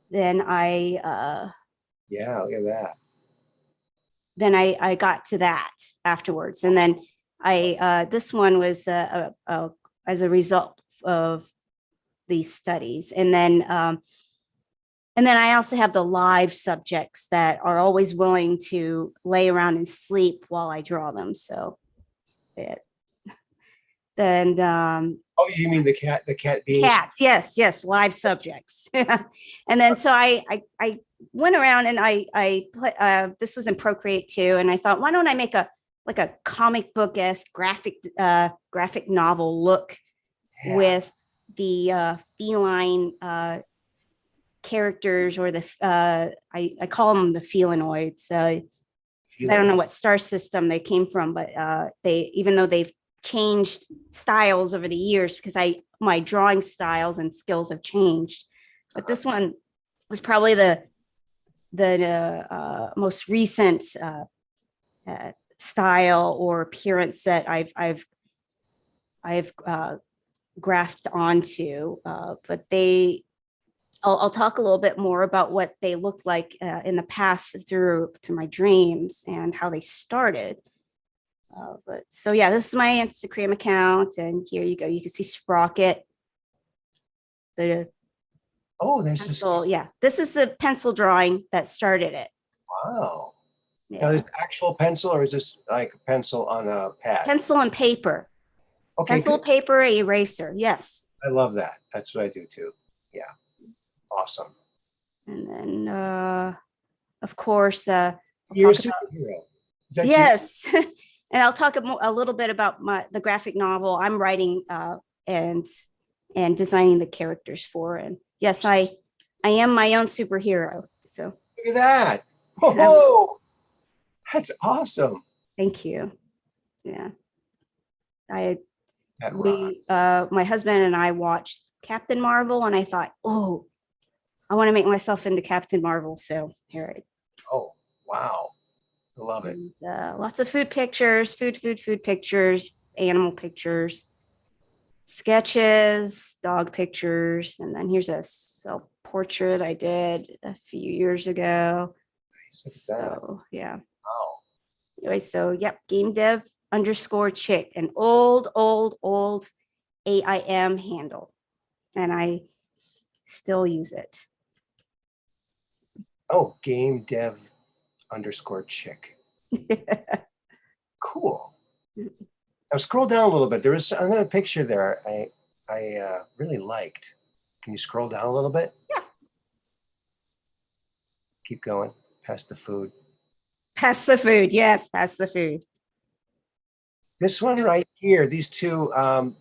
then Yeah, look at that. I got to that afterwards, and then I this one was as a result of these studies, and then I also have the live subjects that are always willing to lay around and sleep while I draw them. So it, then Oh, you mean the cat beings? cats, yes, live subjects. And then so I went around and this was in Procreate too, and I thought, why don't I make a like a comic book esque graphic novel look Yeah. with the feline characters, or the I call them the felinoids. Because I don't know what star system they came from, but they, even though they've changed styles over the years, because my drawing styles and skills have changed, but this one was probably the most recent style or appearance that I've grasped onto. But I'll talk a little bit more about what they looked like in the past through my dreams and how they started. But so yeah, this is my Instagram account, and here you go. You can see Sprocket, the Oh, there's this. pencil. Yeah, this is the pencil drawing that started it. Wow. Now, Yeah, there's actual pencil, or is this like a pencil on a pad? pencil and paper, Okay, pencil, good. paper, eraser. Yes, I love that. That's what I do too. Yeah. Awesome. and then of course I'll You're a talk about superhero. Is that you? yes, and I'll talk a little bit about the graphic novel I'm writing and designing the characters for. And yes, I am my own superhero. So Look at that. um, Oh, that's awesome. thank you. Yeah, I That rock. we my husband and I watched Captain Marvel, and I thought, oh, I want to make myself into Captain Marvel. So here Oh, wow. I love it. and lots of food pictures, food pictures, animal pictures, sketches, dog pictures, and then here's a self portrait I did a few years ago. Look at that. So yeah. Wow. Anyway, so yep, game dev underscore chick, an old AIM handle. and I still use it. Oh, game dev underscore chick. Cool. Now scroll down a little bit. There was another picture there I really liked. Can you scroll down a little bit? Yeah. Keep going. Past the food. Pass the food. Yes, pass the food. This one right here, these two, the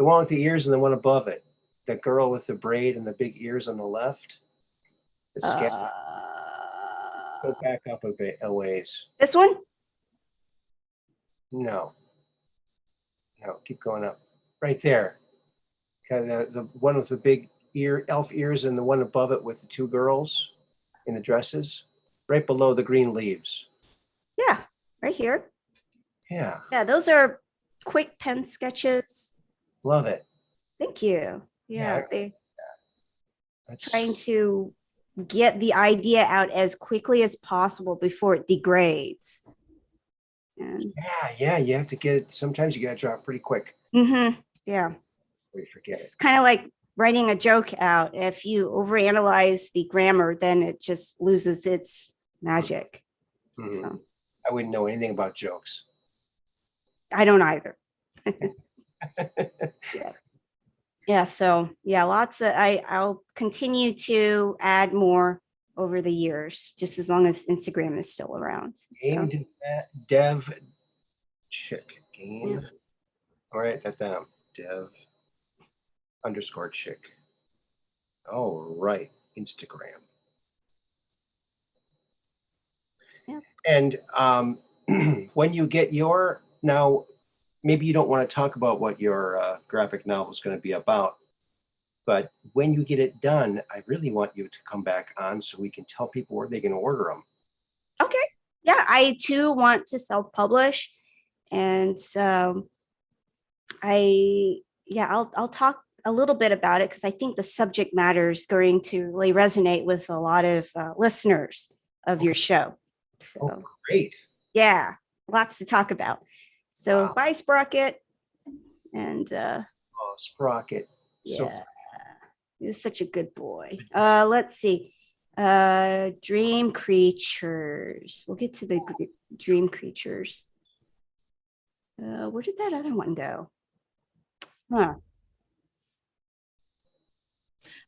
one with the ears and the one above it. The girl with the braid and the big ears on the left. The scab. Go back up a bit, a ways. This one? No. No, keep going up. Right there. Kind of the one with the big elf ears and the one above it with the two girls in the dresses. Right below the green leaves. Yeah, right here. Yeah. Yeah, those are quick pen sketches. Love it. Thank you. Yeah, That's trying to get the idea out as quickly as possible before it degrades. And yeah, you have to get it. Sometimes you got to draw it pretty quick. yeah, Or you forget it. it's kind of like writing a joke out. If you overanalyze the grammar, then it just loses its magic. Mhm. So I wouldn't know anything about jokes. I don't either. Yeah. So yeah, lots of I'll continue to add more over the years, just as long as Instagram is still around. So Game dev chick. Game. Yeah. All right, that down. Dev underscore chick. Oh, right. Instagram. Yeah. And when you get your, now, maybe you don't want to talk about what your graphic novel is going to be about, but when you get it done, I really want you to come back on so we can tell people where they can order them. Okay. Yeah, I too want to self-publish, and I'll talk a little bit about it because I think the subject matter is going to really resonate with a lot of listeners of your show. So Oh, great. yeah, lots to talk about. So Wow. bye, Sprocket, and Oh, Sprocket. So yeah, you're such a good boy. Let's see. Dream creatures. We'll get to the dream creatures. Where did that other one go? Huh.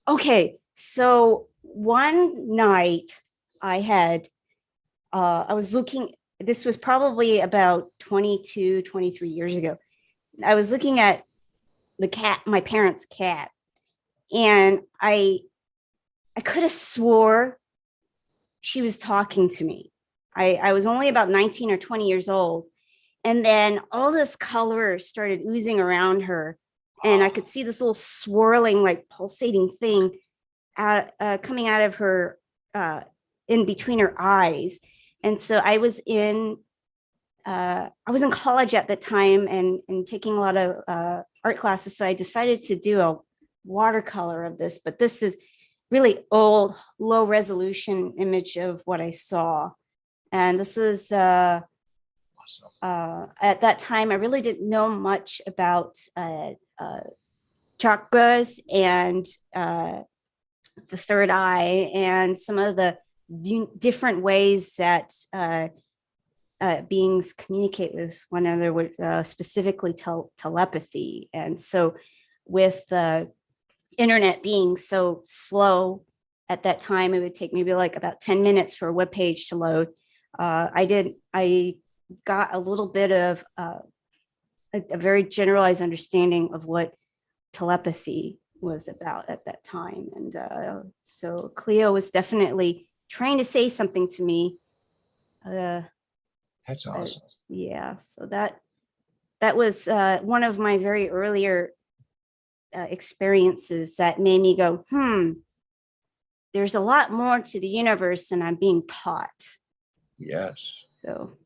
Okay, so one night I was looking, this was probably about 22, 23 years ago. I was looking at the cat, my parents' cat, and I could have swore she was talking to me. I was only about 19 or 20 years old. And then all this color started oozing around her. And I could see this little swirling, like pulsating thing coming out of her, in between her eyes. And so I was in college at the time and taking a lot of art classes. So I decided to do a watercolor of this, but this is really old, low resolution image of what I saw. And this is, awesome. At that time, I really didn't know much about chakras and the third eye and some of the different ways that beings communicate with one another, specifically telepathy. And so with the internet being so slow at that time, it would take maybe like about 10 minutes for a web page to load. I got a little bit of a very generalized understanding of what telepathy was about at that time. And so Cleo was definitely trying to say something to me. That's awesome. Yeah, so that was one of my very earlier experiences that made me go, there's a lot more to the universe than I'm being taught. Yes. So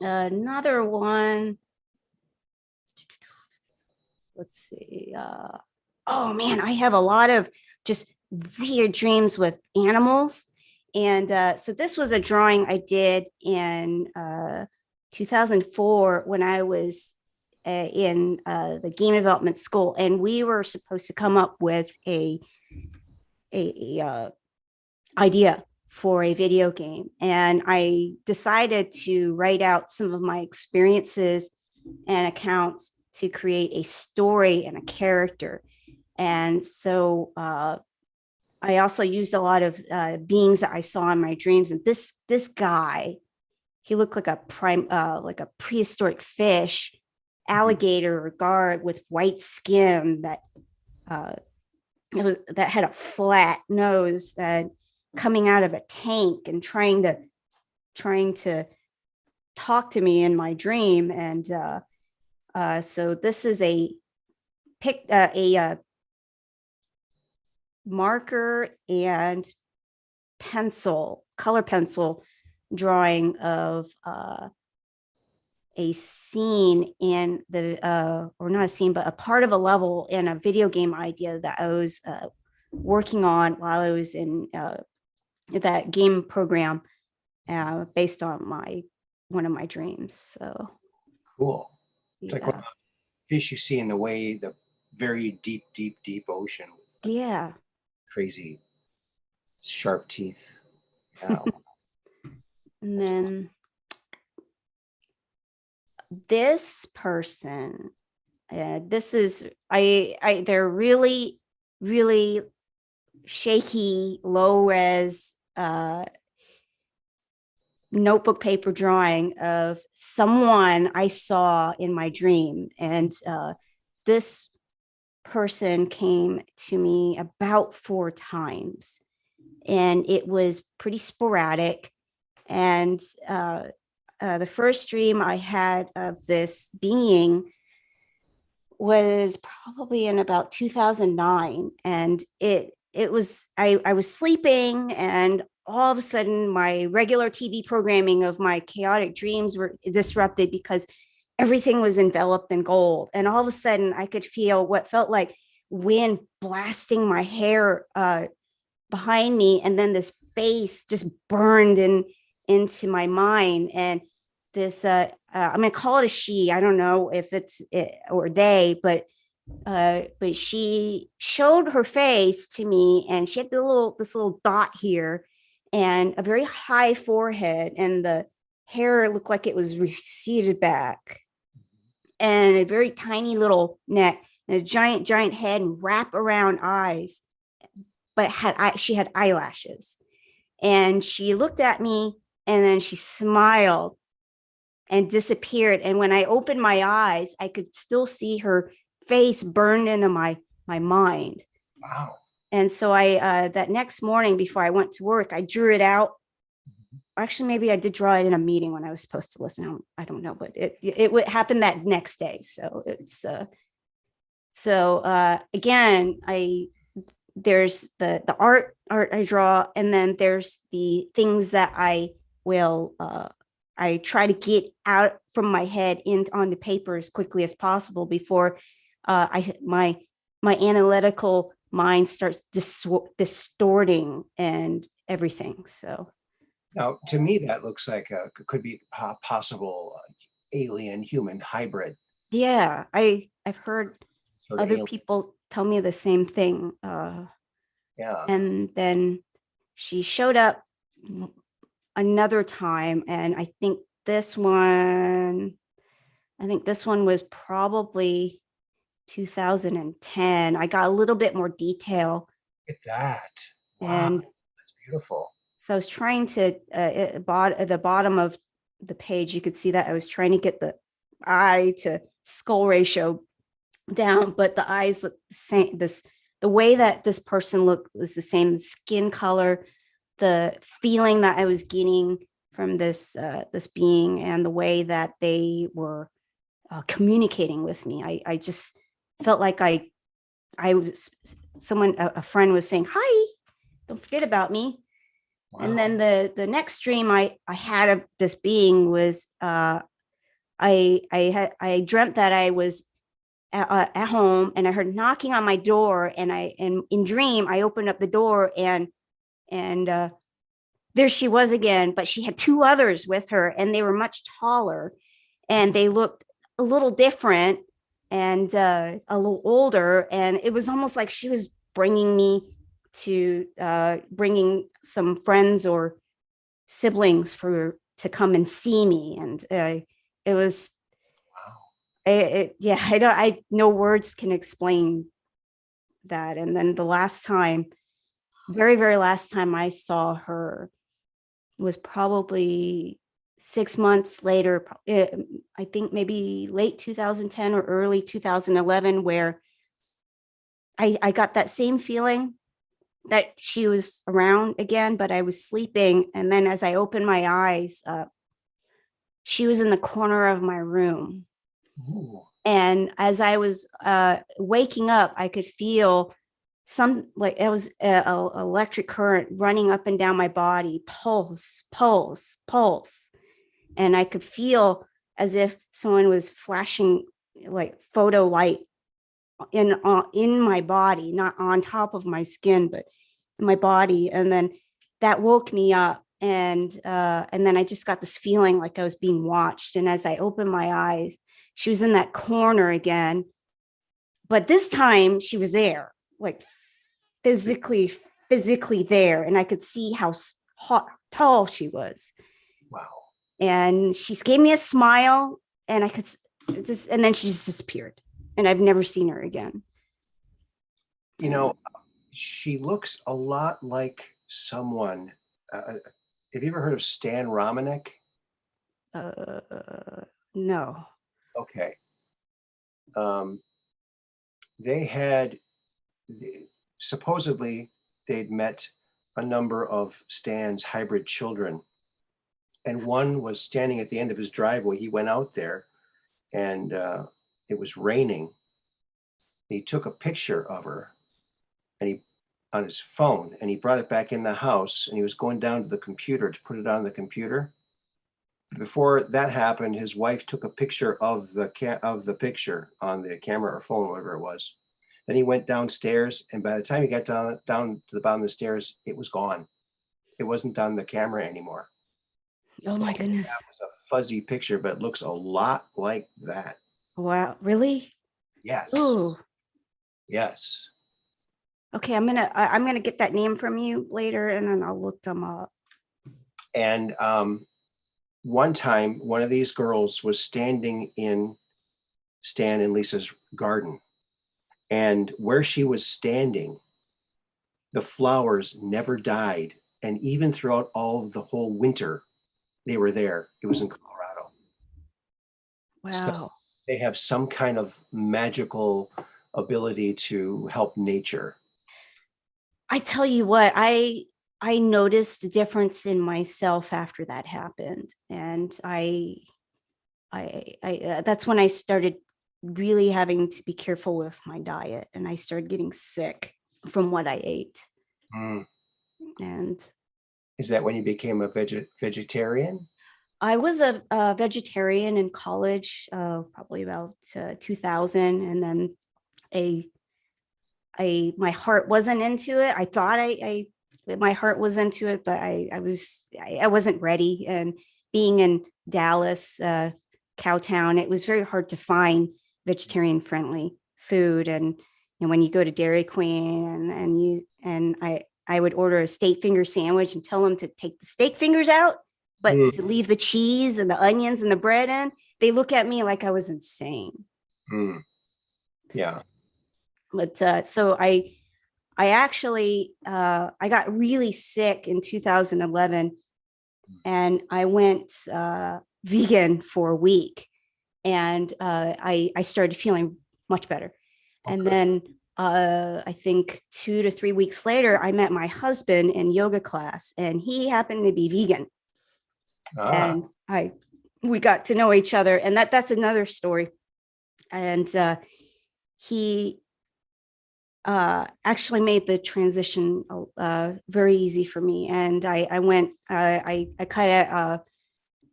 another one, let's see. Oh man, I have a lot of just weird dreams with animals. And so this was a drawing I did in 2004 when I was in the game development school, and we were supposed to come up with a idea for a video game. And I decided to write out some of my experiences and accounts to create a story and a character. And so I also used a lot of beings that I saw in my dreams. And this guy, he looked like a prehistoric fish, alligator or guard with white skin that that had a flat nose and coming out of a tank and trying to talk to me in my dream. And so this is a marker and color pencil drawing of a scene in or not a scene, but a part of a level in a video game idea that I was working on while I was in that game program based on one of my dreams. So cool. It's yeah. like one of the fish you see in the very deep ocean. Yeah. Crazy sharp teeth. Wow. And then this person, this is they're really, really shaky, low res notebook paper drawing of someone I saw in my dream. And this person came to me about 4 times, and it was pretty sporadic. And the first dream I had of this being was probably in about 2009, and it was I was sleeping, and all of a sudden my regular TV programming of my chaotic dreams were disrupted because everything was enveloped in gold. And all of a sudden I could feel what felt like wind blasting my hair behind me, and then this face just burned into my mind. And this I'm gonna call it a she, I don't know if it's it or they, but she showed her face to me, and she had this little dot here and a very high forehead, and the hair looked like it was receded back, and a very tiny little neck, and a giant head and wrap around eyes, but she had eyelashes. And she looked at me, and then she smiled and disappeared. And when I opened my eyes, I could still see her face burned into my mind. Wow. And so I that next morning before I went to work, I drew it out. Actually, maybe I did draw it in a meeting when I was supposed to listen. I don't know, but it would happen that next day. So it's again, there's the art I draw, and then there's the things that I will I try to get out from my head on the paper as quickly as possible before my analytical mind starts distorting and everything. So now, to me, that looks like could be a possible alien human hybrid. yeah, I've heard Sort of other alien. people tell me the same thing. Yeah. And then she showed up another time, and I think this one was probably 2010. I got a little bit more detail. Look at that. Wow. And That's beautiful. so I was trying to at the bottom of the page, you could see that I was trying to get the eye to skull ratio down, but the eyes look the same. The way that this person looked was the same skin color, the feeling that I was getting from this being, and the way that they were communicating with me. I just felt like I was a friend was saying, "Hi, don't forget about me." Wow. And then the next dream I had of this being was I dreamt that I was at home, and I heard knocking on my door, and in dream I opened up the door, and there she was again, but she had 2 others with her, and they were much taller, and they looked a little different and a little older. And it was almost like she was bringing me to bringing some friends or siblings to come and see me. And it was, yeah, no words can explain that. And then the last time, very, very last time I saw her was probably 6 months later. I think maybe late 2010 or early 2011, where I got that same feeling that she was around again, but I was sleeping. And then as I opened my eyes, she was in the corner of my room. Ooh. And as I was waking up, I could feel like it was a electric current running up and down my body, pulse, pulse, pulse. And I could feel as if someone was flashing like photo light in my body, not on top of my skin, but in my body. And then that woke me up. And then I just got this feeling like I was being watched. And as I opened my eyes, she was in that corner again. But this time she was there, like physically there. And I could see how tall she was. Wow. And she gave me a smile, and I could just, and then she just disappeared. And I've never seen her again. You know, she looks a lot like someone. Have you ever heard of Stan Romanek? No. Okay. They had, supposedly, they'd met a number of Stan's hybrid children. And one was standing at the end of his driveway. He went out there and it was raining. He took a picture of her and on his phone, and he brought it back in the house, and he was going down to the computer to put it on the computer. Before that happened, his wife took a picture of the picture on the camera or phone, whatever it was. Then he went downstairs, and by the time he got down to the bottom of the stairs, it was gone. It wasn't on the camera anymore. Oh my goodness. That was a fuzzy picture, but it looks a lot like that. Wow. Really? Yes. Ooh. Yes. Okay, I'm gonna get that name from you later, and then I'll look them up. And one time, one of these girls was standing in Stan and Lisa's garden, and where she was standing, the flowers never died, and even throughout all of the whole winter, they were there. It was in Colorado. Wow. So they have some kind of magical ability to help nature. I tell you what, I noticed a difference in myself after that happened, and I that's when I started really having to be careful with my diet, and I started getting sick from what I ate. Mm. And Is that when you became a vegetarian? I was a vegetarian in college, probably about 2000, and then my heart wasn't into it. I thought my heart was into it, but I wasn't ready. And being in Dallas, Cowtown, it was very hard to find vegetarian friendly food. And when you go to Dairy Queen and I would order a steak finger sandwich and tell them to take the steak fingers out, but to leave the cheese and the onions and the bread in, they look at me like I was insane. Yeah. But so I actually I got really sick in 2011, and I went vegan for a week, and I started feeling much better. Okay. And then I think 2 to 3 weeks later, I met my husband in yoga class, and he happened to be vegan. And we got to know each other, and that's another story. And he actually made the transition very easy for me. And I cut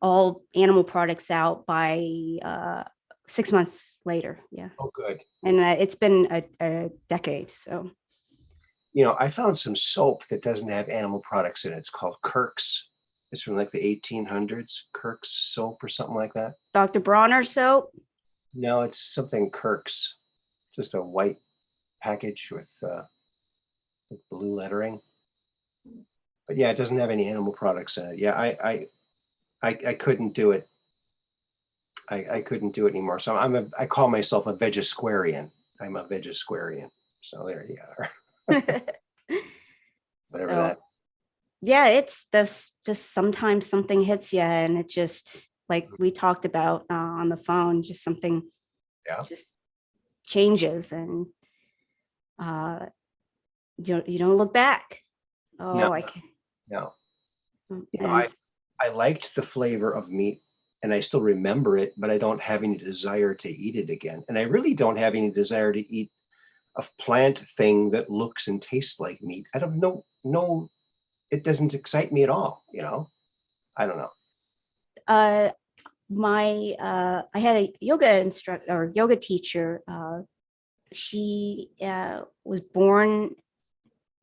all animal products out by 6 months later. Yeah. Oh, good. And it's been a decade. So, I found some soap that doesn't have animal products in it. It's called Kirk's. It's from like the 1800s, Kirk's soap or something like that. Dr. Bronner soap. No, it's something Kirk's, just a white package with blue lettering. But yeah, it doesn't have any animal products in it. Yeah, I couldn't do it. I couldn't do it anymore. So I call myself a vegisquarian. I'm a vegisquarian. So there you are. Whatever So that. yeah, it's this just sometimes something hits you and it just like we talked about on the phone, just something Yeah. just changes and you don't look back. No, Oh, I can. no. And I liked the flavor of meat and I still remember it, but I don't have any desire to eat it again. And I really don't have any desire to eat a plant thing that looks and tastes like meat. I don't know. No, it doesn't excite me at all. I don't know. uh, I had a yoga instructor or yoga teacher. She was born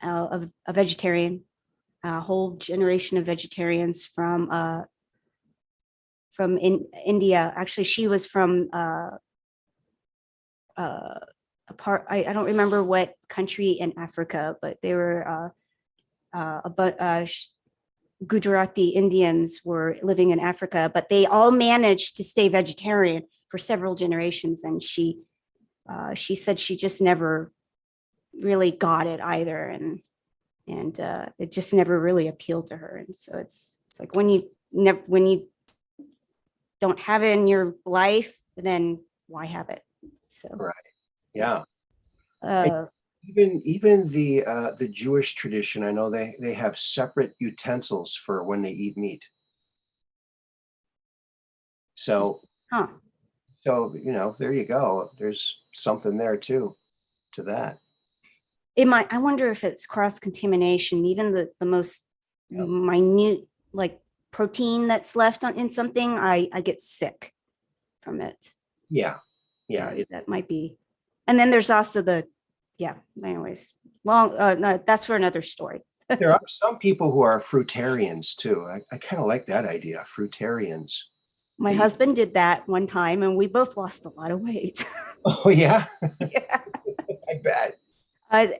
of a vegetarian, a whole generation of vegetarians from India. Actually, she was from a part. I don't remember what country in Africa, but they were Gujarati Indians were living in Africa, but they all managed to stay vegetarian for several generations. And she said she just never really got it either, and it just never really appealed to her. And so it's like when you don't have it in your life, then why have it? So Right. Yeah. uh, Even the Jewish tradition, I know they have separate utensils for when they eat meat. So huh. there you go. There's something there too, to that. I wonder if it's cross contamination, even the most Yeah. minute like protein that's left in something, I get sick from it. Yeah. Yeah. That might be. And then there's also anyways, no, that's for another story. There are some people who are fruitarians too. I kind of like that idea, fruitarians. My They- husband did that one time and we both lost a lot of weight. oh yeah, Yeah. I bet.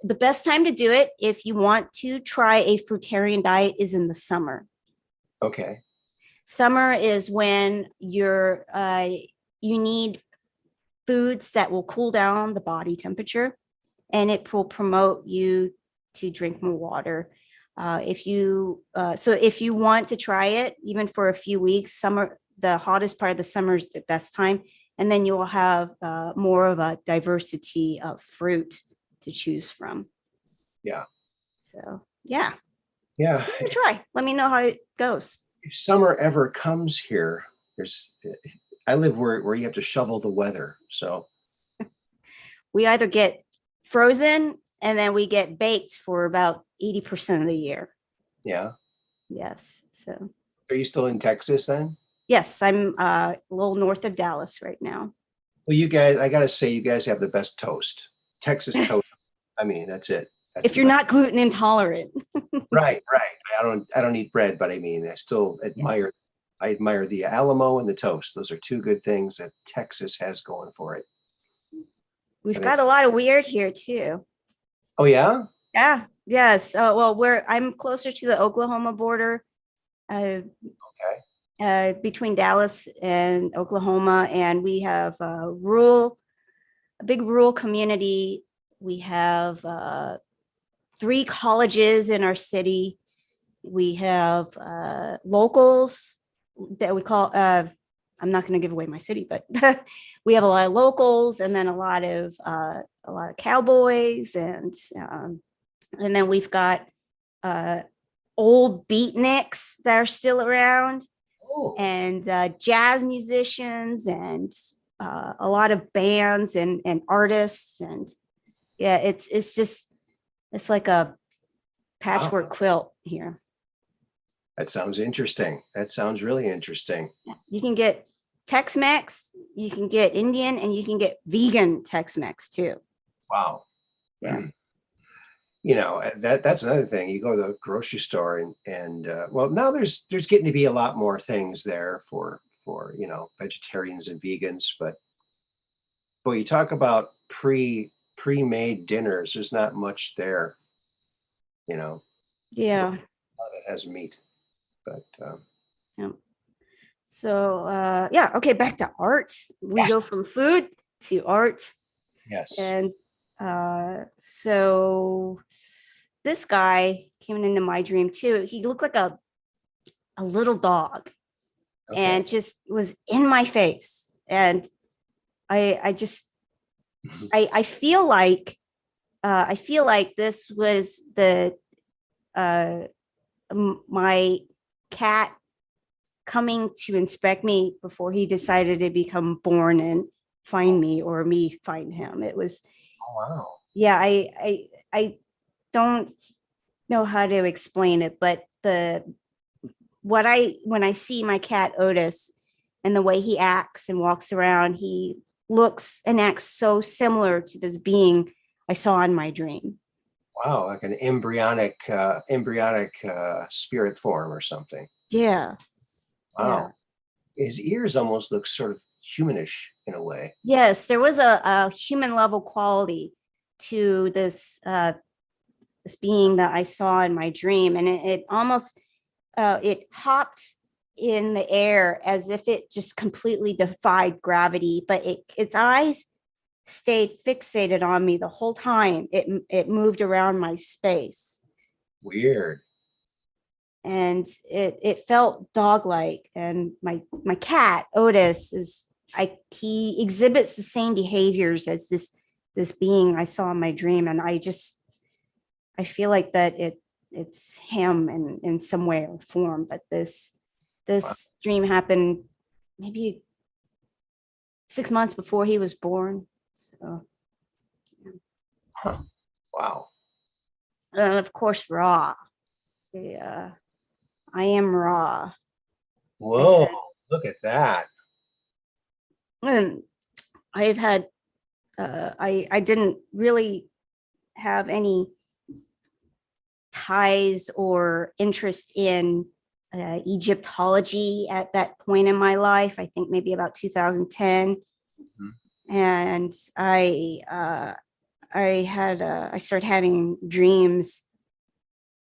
The best time to do it, if you want to try a fruitarian diet, is in the summer. Okay. Summer is when you need foods that will cool down the body temperature, and it will promote you to drink more water. If you want to try it, even for a few weeks, the hottest part of the summer is the best time, and then you will have more of a diversity of fruit to choose from. Yeah. So yeah, Yeah. give it a try. Let me know how it goes. If summer ever comes here, I live where you have to shovel the weather. So We either get frozen and then we get baked for about 80% of the year. yeah. Yes. So Are you still in Texas then? yes, I'm a little north of Dallas right now. Well, you guys, I gotta say, you guys have the best toast. Texas toast. I mean, that's it. That's If the you're best. not gluten intolerant. Right. I don't eat bread, but I mean, I still admire. I admire the Alamo and the toast. Those are two good things that Texas has going for it. We've got a lot of weird here too. Oh yeah. Yeah. Yes. Well, I'm closer to the Oklahoma border, Okay. between Dallas and Oklahoma, and we have a big rural community. We have 3 colleges in our city. We have locals that we call. I'm not going to give away my city, but we have a lot of locals, and then a lot of cowboys, and then we've got old beatniks that are still around, Oh. and jazz musicians, and a lot of bands and artists, and yeah, it's like a patchwork quilt here. That sounds interesting. That sounds really interesting. You can get Tex-Mex, you can get Indian, and you can get vegan Tex-Mex too. Wow. Yeah. That's another thing. You go to the grocery store and well, now there's getting to be a lot more things there for vegetarians and vegans, but Boy, you talk about pre-made dinners. There's not much there, you know. Yeah. It has meat, but Yeah. So yeah, okay, back to art. We yes, go from food to art. yes. And so this guy came into my dream too. He looked like a little dog Okay. and just was in my face. And I just I feel like this was the my cat coming to inspect me before he decided to become born and find me or me find him. It was, Oh, wow. yeah, I don't know how to explain it, but when I see my cat Otis and the way he acts and walks around, he looks and acts so similar to this being I saw in my dream. Wow, like an embryonic spirit form or something. Yeah, yeah. Wow. His ears almost look sort of humanish in a way. Yes, there was a human level quality to this being that I saw in my dream, and it almost it hopped in the air as if it just completely defied gravity, but its eyes stayed fixated on me the whole time. It moved around my space, Weird. and it felt dog-like. And my cat Otis is he exhibits the same behaviors as this being I saw in my dream, and I feel like that it's him in some way or form. But this Wow. dream happened maybe 6 months before he was born. So, Huh. Wow. and of course, Ra. Yeah, I am Ra. I've Whoa, look at that. and I've had I didn't really have any ties or interest in Egyptology at that point in my life. I think maybe about 2010, Mhm. and I started having dreams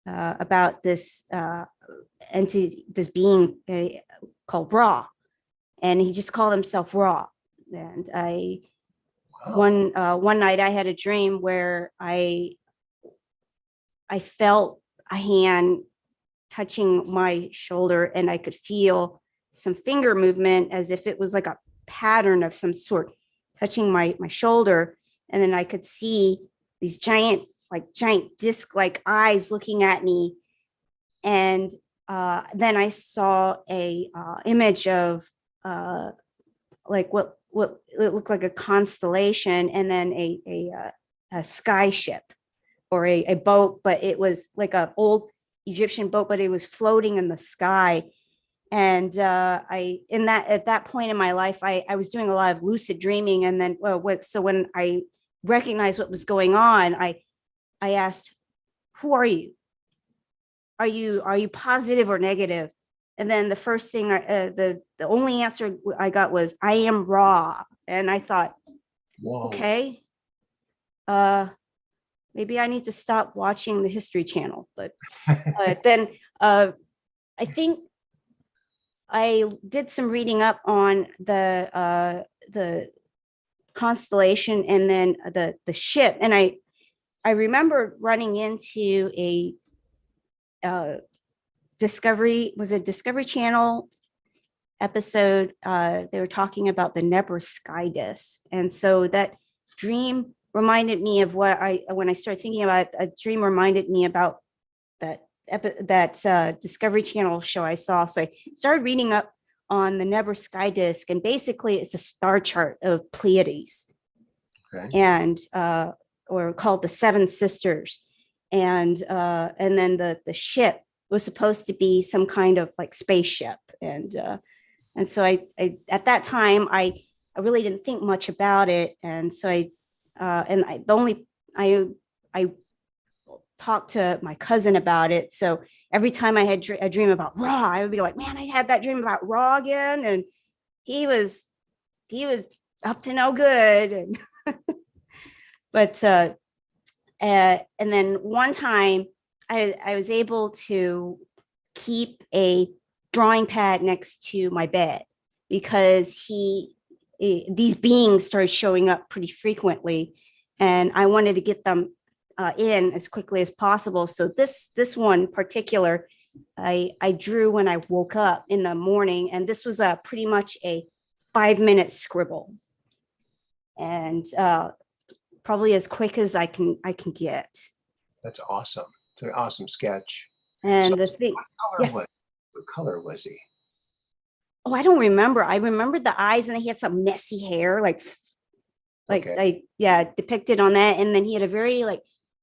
about this entity, this being called Ra, and he just called himself Ra. And Wow. one night I had a dream where I felt a hand touching my shoulder, and I could feel some finger movement as if it was like a pattern of some sort touching my shoulder. And then I could see these giant disc like eyes looking at me. And then I saw a image of like what it looked like a constellation, and then a sky ship or a boat, but it was like an old Egyptian boat, but it was floating in the sky. And I in that at that point in my life, I was doing a lot of lucid dreaming. And then so when I recognized what was going on, I asked, "Who are you? Are you positive or negative?" And then the first thing, the only answer I got was, "I am Ra." And I thought, Whoa. okay, maybe I need to stop watching the History Channel. But then I think I did some reading up on the constellation and then the ship, and I remember running into a Discovery Channel episode. They were talking about the Nebra sky disk, and so that dream reminded me of when I started thinking about it, a dream reminded me about that Discovery Channel show I saw. So I started reading up on the Nebra sky disk, and basically it's a star chart of Pleiades, Okay. and or called the Seven Sisters, and then the ship was supposed to be some kind of like spaceship, and so I at that time I really didn't think much about it, and so I talked to my cousin about it. So every time I had a dream about Ra, I would be like, "Man, I had that dream about Ra again," and he was up to no good. And but and then one time I was able to keep a drawing pad next to my bed because these beings started showing up pretty frequently, and I wanted to get them in as quickly as possible. So this one in particular, I drew when I woke up in the morning, and this was pretty much a 5-minute scribble, and probably as quick as I can get. That's awesome. It's an awesome sketch. And So the thing, yes. what color was he? Oh, I don't remember. I remember the eyes, and he had some messy hair, like Okay. depicted on that. And then he had a very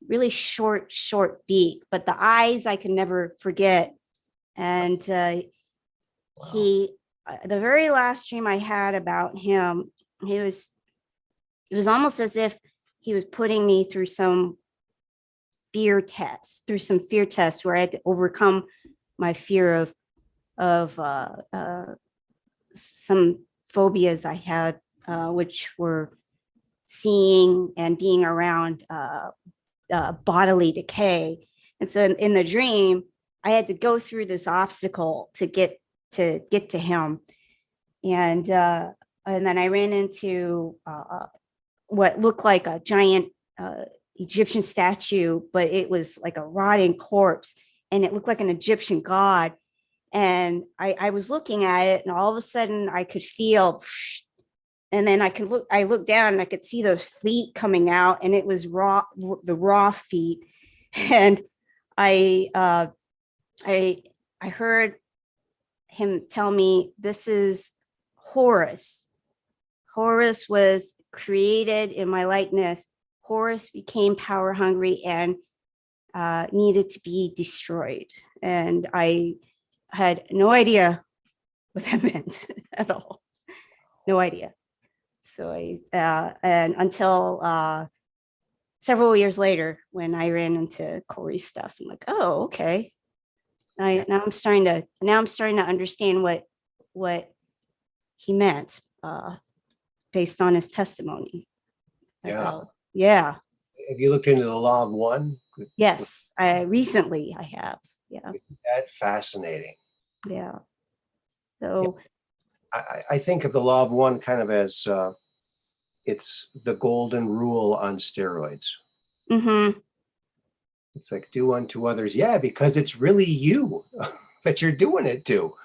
really short beak, but the eyes I can never forget. And Wow. the very last dream I had about him, it was almost as if he was putting me through some fear test, where I had to overcome my fear of some phobias I had, which were seeing and being around bodily decay. And so in the dream, I had to go through this obstacle to get to him. And then I ran into what looked like a giant Egyptian statue, but it was like a rotting corpse, and it looked like an Egyptian god. And I was looking at it, and all of a sudden I could feel, and then I looked down and I could see those feet coming out, and it was the raw feet. And I heard him tell me, this is Horus. Horus was created in my likeness. Horus became power hungry and needed to be destroyed. And I had no idea what that meant at all. No idea. So and until several years later, when I ran into Corey's stuff, I'm like, oh, okay. Now I'm starting to understand what he meant based on his testimony. Yeah. Have you looked into the law of one? Yes, recently I have. Yeah. Isn't that fascinating? Yeah. So I think of the law of one kind of as it's the golden rule on steroids. Mm-hmm. It's like do unto others. Yeah, because it's really you that you're doing it to.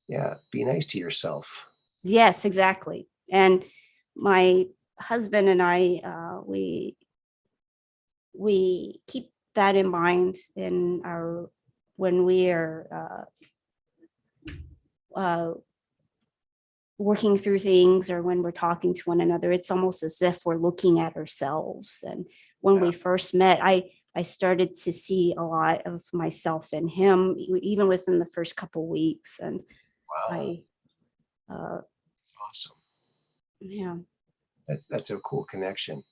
Yeah, be nice to yourself. Yes, exactly. And my husband and I, we keep that in mind when we are working through things, or when we're talking to one another. It's almost as if we're looking at ourselves. And when we first met, I started to see a lot of myself in him, even within the first couple of weeks. And wow, awesome. Yeah. That's a cool connection.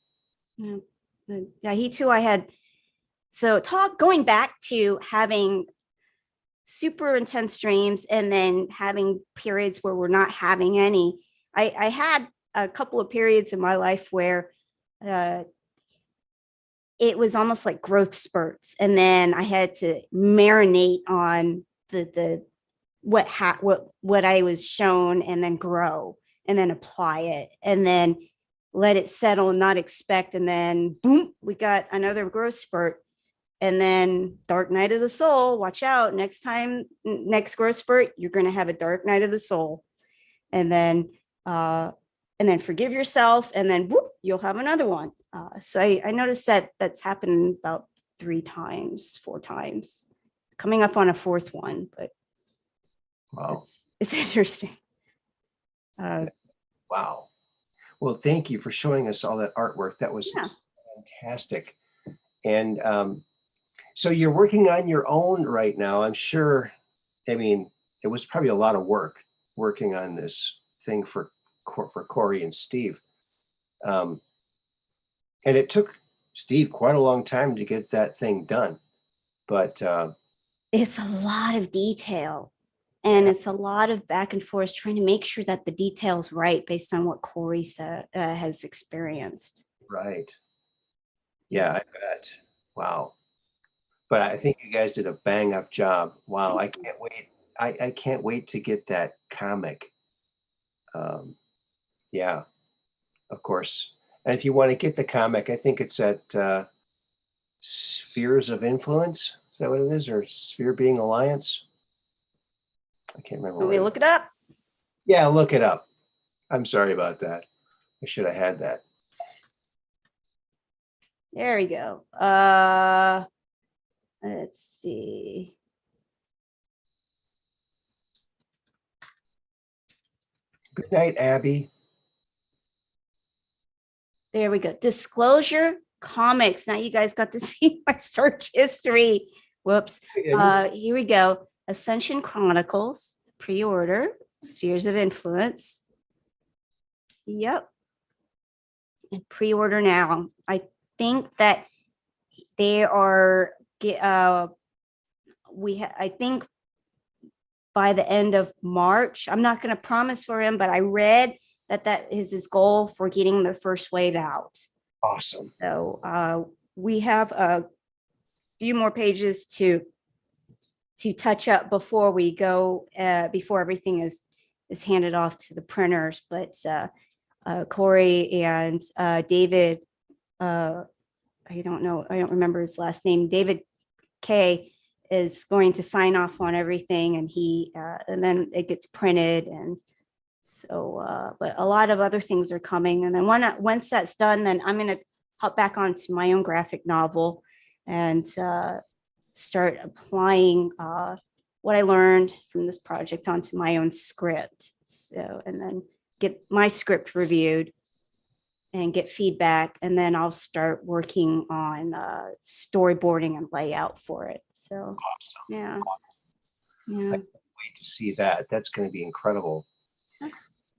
Yeah, he too, I had, so going back to having super intense dreams and then having periods where we're not having any. I had a couple of periods in my life where it was almost like growth spurts, and then I had to marinate on what I was shown, and then grow, and then apply it, and then let it settle and not expect, and then boom, we got another growth spurt. And then dark night of the soul, watch out, next growth spurt, you're going to have a dark night of the soul. And then forgive yourself, and then whoop, you'll have another one. So I noticed that's happened about 4 times, coming up on a 4th one, but wow, it's interesting. Wow. Well, thank you for showing us all that artwork. That was fantastic. And so you're working on your own right now. I'm sure, I mean, it was probably a lot of work working on this thing for Corey and Steve. And it took Steve quite a long time to get that thing done. But it's a lot of detail. And it's a lot of back and forth trying to make sure that the detail's right based on what Corey has experienced. Right. Yeah, I bet. Wow. But I think you guys did a bang up job. Wow, I can't wait. I can't wait to get that comic. Yeah, of course. And if you want to get the comic, I think it's at Spheres of Influence. Is that what it is? Or Sphere Being Alliance? I can't remember. Want me to look it up? Yeah, look it up. I'm sorry about that. I should have had that. There we go. Let's see. Good night, Abby. There we go. Disclosure Comics. Now you guys got to see my search history. Whoops. Here we go. Ascension Chronicles, pre-order, Spheres of Influence. Yep. And pre-order now. I think that they are, I think by the end of March, I'm not going to promise for him, but I read that is his goal for getting the first wave out. Awesome. So we have a few more pages to touch up before we go, before everything is handed off to the printers. But Corey and David, I don't remember his last name, David K, is going to sign off on everything, and and then it gets printed. And so, but a lot of other things are coming. And then once that's done, then I'm going to hop back onto my own graphic novel and start applying what I learned from this project onto my own script. So, and then get my script reviewed and get feedback, and then I'll start working on storyboarding and layout for it. So, awesome. Yeah. I can't wait to see that. That's going to be incredible.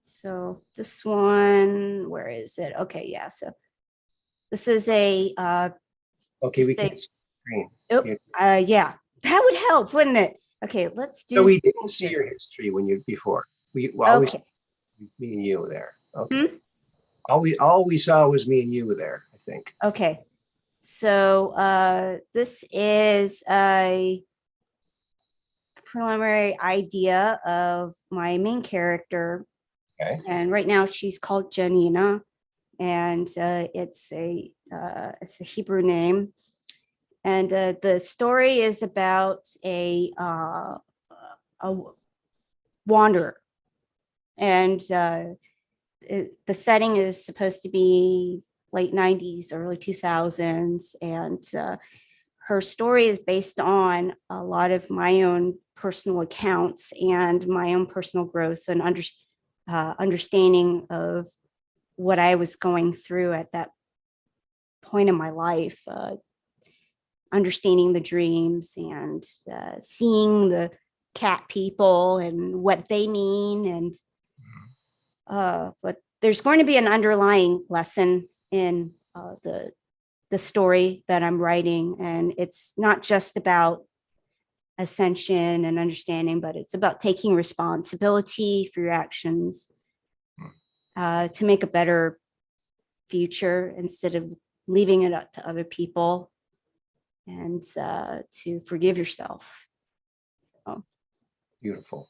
So this one, where is it? Okay, yeah. So this is a okay, we can screen. Yeah, that would help, wouldn't it? Okay, let's do. So we didn't see your history before. We always me and you there. Okay. All we saw was me and you there, I think. Okay. So this is a preliminary idea of my main character. Okay. And right now she's called Janina, and it's a Hebrew name. And the story is about a wanderer, and the setting is supposed to be late 90s, early 2000s. And her story is based on a lot of my own personal accounts and my own personal growth and understanding of what I was going through at that point in my life, understanding the dreams and seeing the cat people and what they mean. And but there's going to be an underlying lesson in the story that I'm writing, and it's not just about ascension and understanding, but it's about taking responsibility for your actions to make a better future instead of leaving it up to other people, and to forgive yourself. So, beautiful.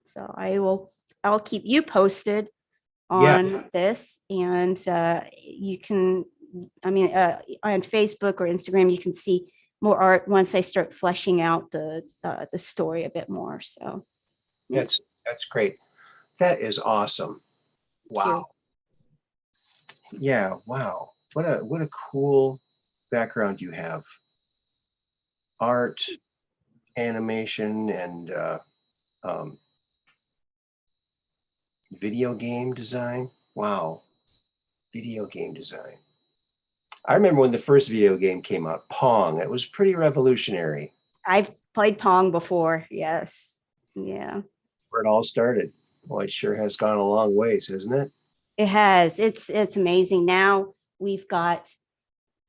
So I'll keep you posted on this, and you can, on Facebook or Instagram, you can see more art once I start fleshing out the story a bit more. So that's great. That is awesome. Wow. Yeah. Wow. What a cool background you have. Art, animation, and video game design. Wow. Video game design. I remember when the first video game came out, Pong. It was pretty revolutionary. I've played Pong before. Yes. Yeah. Where it all started. Well, it sure has gone a long ways, hasn't it? It has. It's amazing. Now we've got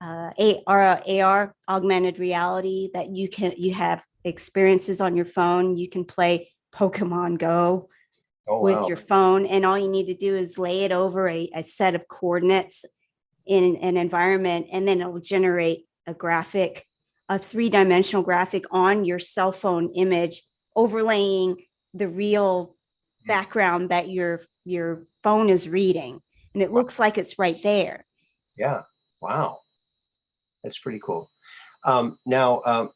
AR, augmented reality, that you have experiences on your phone. You can play Pokemon Go Oh, with wow. your phone, and all you need to do is lay it over a set of coordinates in an environment, and then it'll generate a three-dimensional graphic on your cell phone image, overlaying the real background that your phone is reading, and it looks like it's right there. Yeah. Wow. That's pretty cool. Now,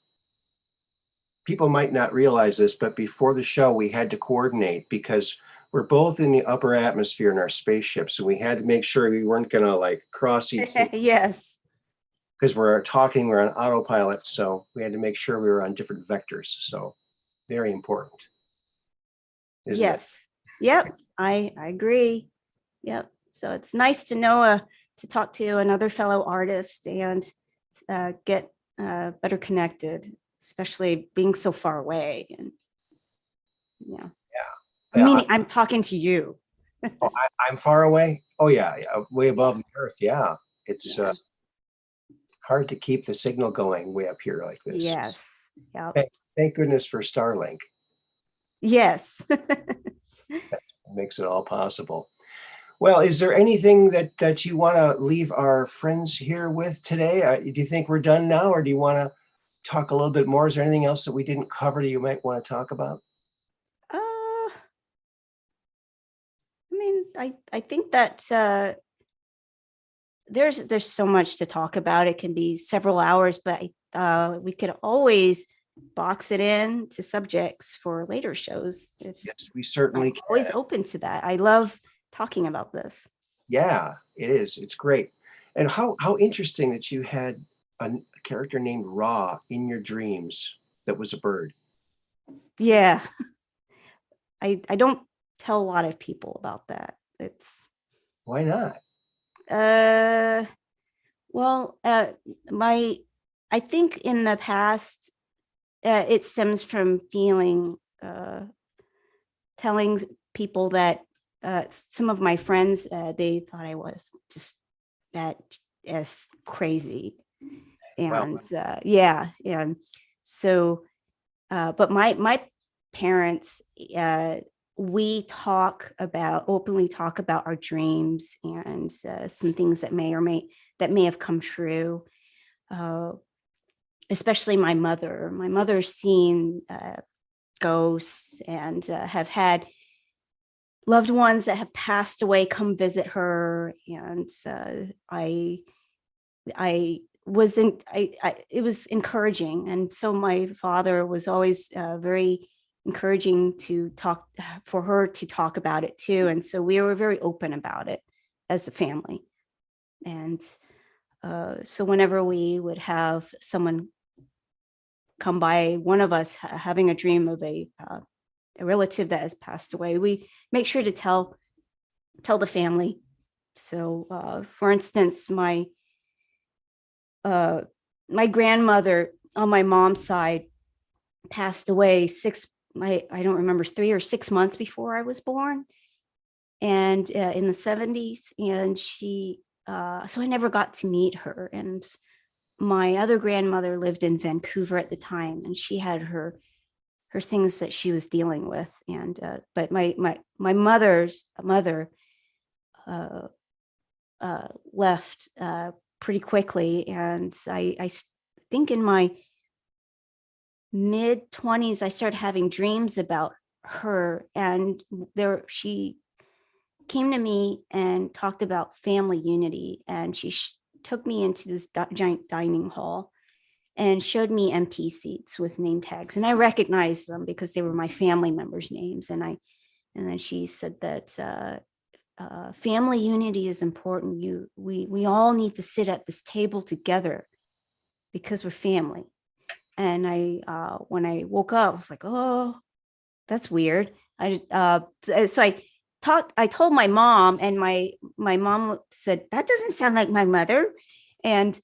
people might not realize this, but before the show, we had to coordinate because we're both in the upper atmosphere in our spaceship. So we had to make sure we weren't going to like cross each other Yes. because we're talking, we're on autopilot. So we had to make sure we were on different vectors. So very important. Isn't it? Yes. Yep. I agree. Yep. So it's nice to know, to talk to another fellow artist and get better connected, especially being so far away. And yeah. I mean, I'm talking to you. Oh, I'm far away. Oh yeah, way above the earth. Yeah, it's hard to keep the signal going way up here like this. Yes. Yep. Thank goodness for Starlink. Yes. That makes it all possible. Well, is there anything that you want to leave our friends here with today? Do you think we're done now, or do you want to talk a little bit more? Is there anything else that we didn't cover that you might want to talk about? I mean, I think that there's so much to talk about. It can be several hours, but we could always box it in to subjects for later shows. Yes, we certainly can. Always open to that. I love talking about this. Yeah, it is. It's great. And how interesting that you had a character named Ra in your dreams that was a bird. Yeah. I don't tell a lot of people about that. Why not? Well, I think in the past, it stems from telling people that some of my friends, they thought I was just that as crazy. And Wow. yeah. So, but my parents, we openly talk about our dreams and some things that may have come true. Especially my mother. My mother's seen ghosts and have had loved ones that have passed away come visit her. And it was encouraging. And so my father was always very encouraging for her to talk about it too. And so we were very open about it as a family. And so whenever we would have someone come by, one of us having a dream of a relative that has passed away, we make sure to tell the family. So for instance, my grandmother on my mom's side passed away I don't remember, 3 or 6 months before I was born, and in the 70s. And so I never got to meet her. And my other grandmother lived in Vancouver at the time, and she had her things that she was dealing with. And but my mother's mother left pretty quickly, and I think in my mid-20s I started having dreams about her, and she came to me and talked about family unity. And she took me into this giant dining hall and showed me empty seats with name tags, and I recognized them because they were my family members' names. And then she said that family unity is important. We all need to sit at this table together because we're family. And when I woke up, I was like, oh, that's weird. So I told my mom, and my mom said, that doesn't sound like my mother. And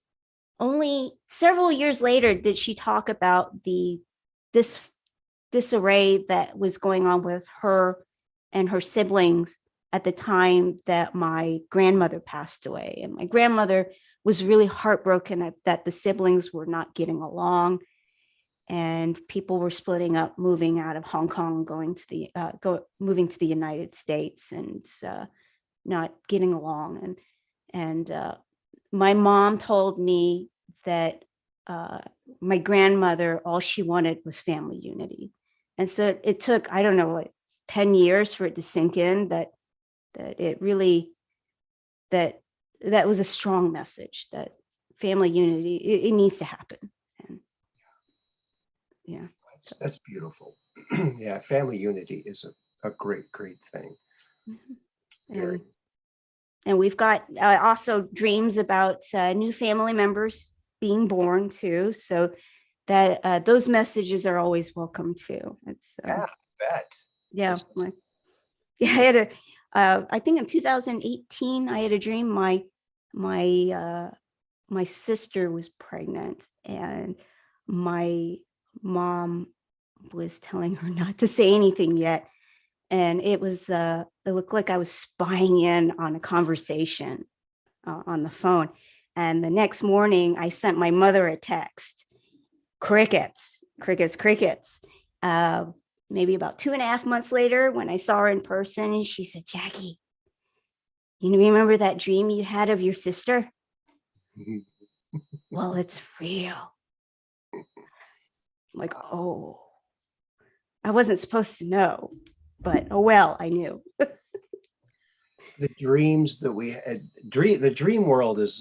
only several years later did she talk about this disarray that was going on with her and her siblings at the time that my grandmother passed away. And my grandmother was really heartbroken that the siblings were not getting along, and people were splitting up, moving out of Hong Kong, moving to the United States, and not getting along. And my mom told me that my grandmother, all she wanted was family unity. And so it took, I don't know, like 10 years for it to sink in that it really, that was a strong message, that family unity, it needs to happen. And yeah. That's beautiful. Yeah, family unity is a great, great thing. Very. And we've got also dreams about new family members being born too. So that those messages are always welcome too. It's Yeah, I bet. yeah, yeah. I had I think in 2018, I had a dream. My sister was pregnant, and my mom was telling her not to say anything yet. And it looked like I was spying in on a conversation on the phone. And the next morning, I sent my mother a text. Crickets, crickets, crickets. Maybe about 2.5 months later, when I saw her in person, she said, "Jackie, you remember that dream you had of your sister?" "Well, it's real." I'm like, oh, I wasn't supposed to know, but oh well, I knew. The dreams that we had, the dream world is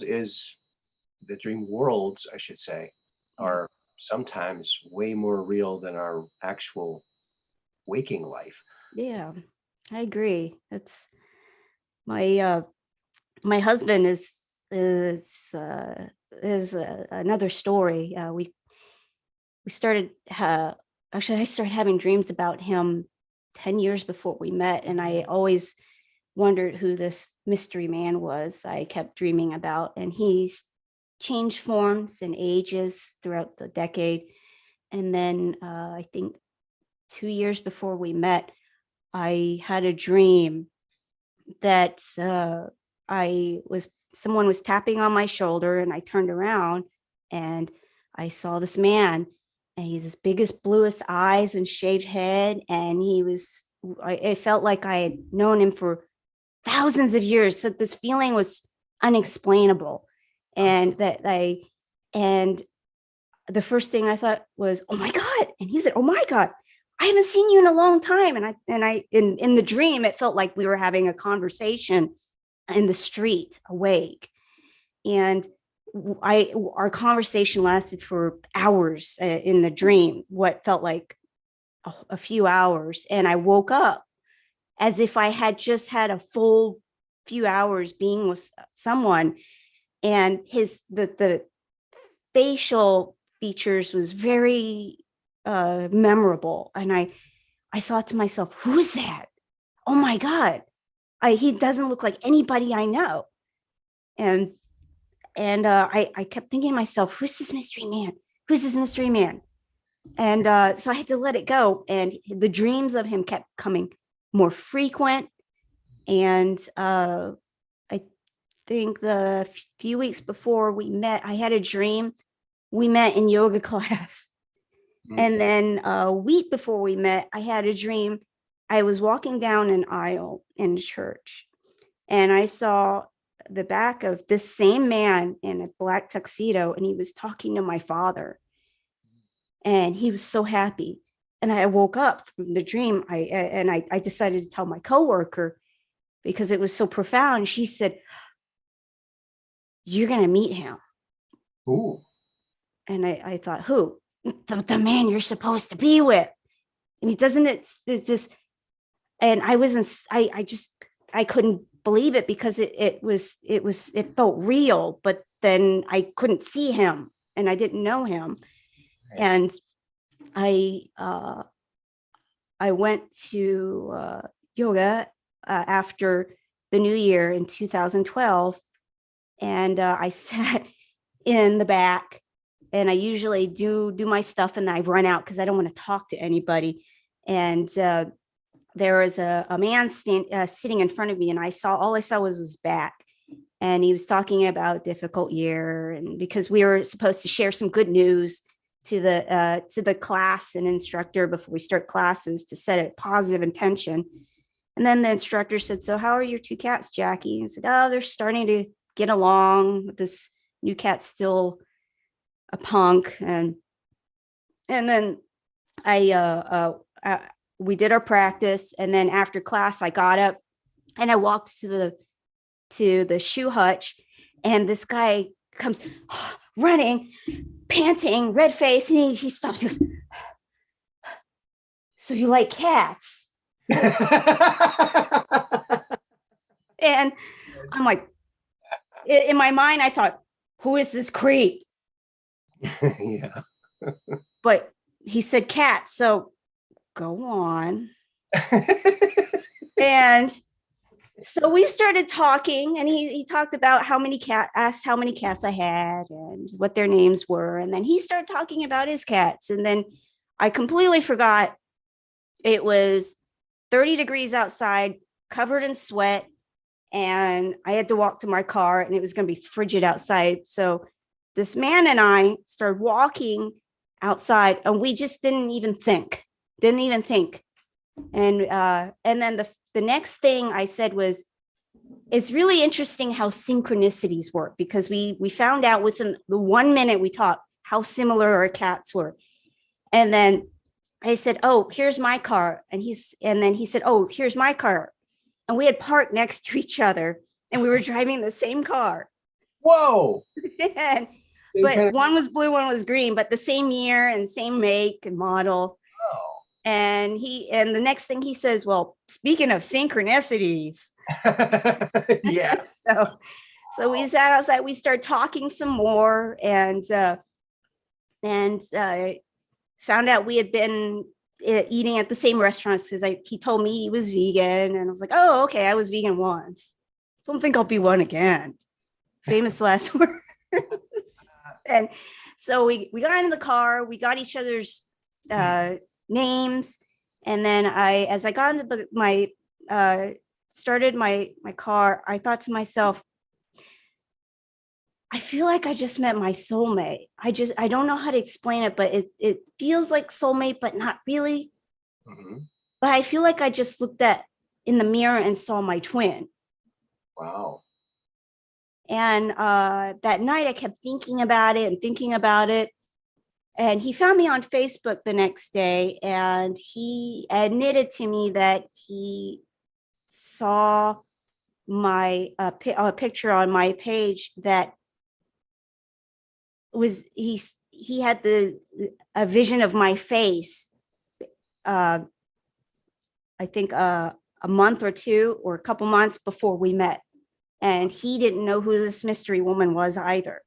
the dream worlds, I should say, are sometimes way more real than our actual waking life. Yeah, I agree. It's my husband is another story. We started actually, I started having dreams about him 10 years before we met, and I always wondered who this mystery man was I kept dreaming about. And he's changed forms and ages throughout the decade. And then I think 2 years before we met, I had a dream that someone was tapping on my shoulder, and I turned around and I saw this man, and he had this biggest, bluest eyes and shaved head. And it felt like I had known him for thousands of years. So this feeling was unexplainable. And and the first thing I thought was, "Oh my God." And he said, "Oh my God, I haven't seen you in a long time." And in the dream, it felt like we were having a conversation in the street, awake. And our conversation lasted for hours in the dream, what felt like a few hours. And I woke up as if I had just had a full few hours being with someone. And the facial features was very memorable. And I thought to myself, "Who is that? Oh my God, he doesn't look like anybody I know." And I kept thinking to myself, "Who's this mystery man? Who's this mystery man?" And so I had to let it go. And the dreams of him kept coming more frequent. And I think the few weeks before we met, I had a dream. We met in yoga class. And then a week before we met, I had a dream. I was walking down an aisle in church, and I saw the back of this same man in a black tuxedo, and he was talking to my father. And he was so happy. And I woke up from the dream. I decided to tell my coworker because it was so profound. She said, "You're going to meet him." Ooh. And I thought, who? The man you're supposed to be with. I mean, doesn't it just, and I wasn't, I couldn't believe it because it felt real, but then I couldn't see him and I didn't know him. Right. And I went to yoga after the new year in 2012, and I sat in the back, and I usually do my stuff, and then I run out because I don't want to talk to anybody. And there was a man sitting in front of me, and all I saw was his back. and he was talking about a difficult year, and because we were supposed to share some good news to the class and instructor before we start classes to set a positive intention. And then the instructor said, "So how are your two cats, Jackie?" And I said, "Oh, they're starting to get along. This new cat's still a punk." And then we did our practice, and then after class I got up and I walked to the shoe hutch, and this guy comes running, panting, red face, and he stops. He goes, "So you like cats?" And I'm like, in my mind I thought, who is this creep? Yeah. But he said cat, so go on. And so we started talking, and he talked about asked how many cats I had and what their names were. And then he started talking about his cats. And then I completely forgot it was 30 degrees outside, covered in sweat, and I had to walk to my car, and it was going to be frigid outside. So this man and I started walking outside, and we just didn't even think. And then the next thing I said was, it's really interesting how synchronicities work, because we found out within the 1 minute we talked how similar our cats were. And then I said, "Oh, here's my car." And then he said, "Oh, here's my car." And we had parked next to each other, and we were driving the same car. Whoa. But one was blue, one was green, but the same year and same make and model. Oh. And the next thing he says, "Well, speaking of synchronicities." Yes. So we sat outside, we started talking some more, and found out we had been eating at the same restaurants, because he told me he was vegan, and I was like, "Oh, okay, I was vegan once. Don't think I'll be one again." Famous last words. And so we got in the car, we got each other's names, and then as I got into started my car, I thought to myself, I feel like I just met my soulmate. I don't know how to explain it, but it feels like soulmate, but not really. Mm-hmm. But I feel like I just looked in the mirror and saw my twin. Wow. And that night I kept thinking about it. And he found me on Facebook the next day, and he admitted to me that he saw my a picture on my page that was he had a vision of my face. I think a month or two or a couple months before we met, and he didn't know who this mystery woman was either.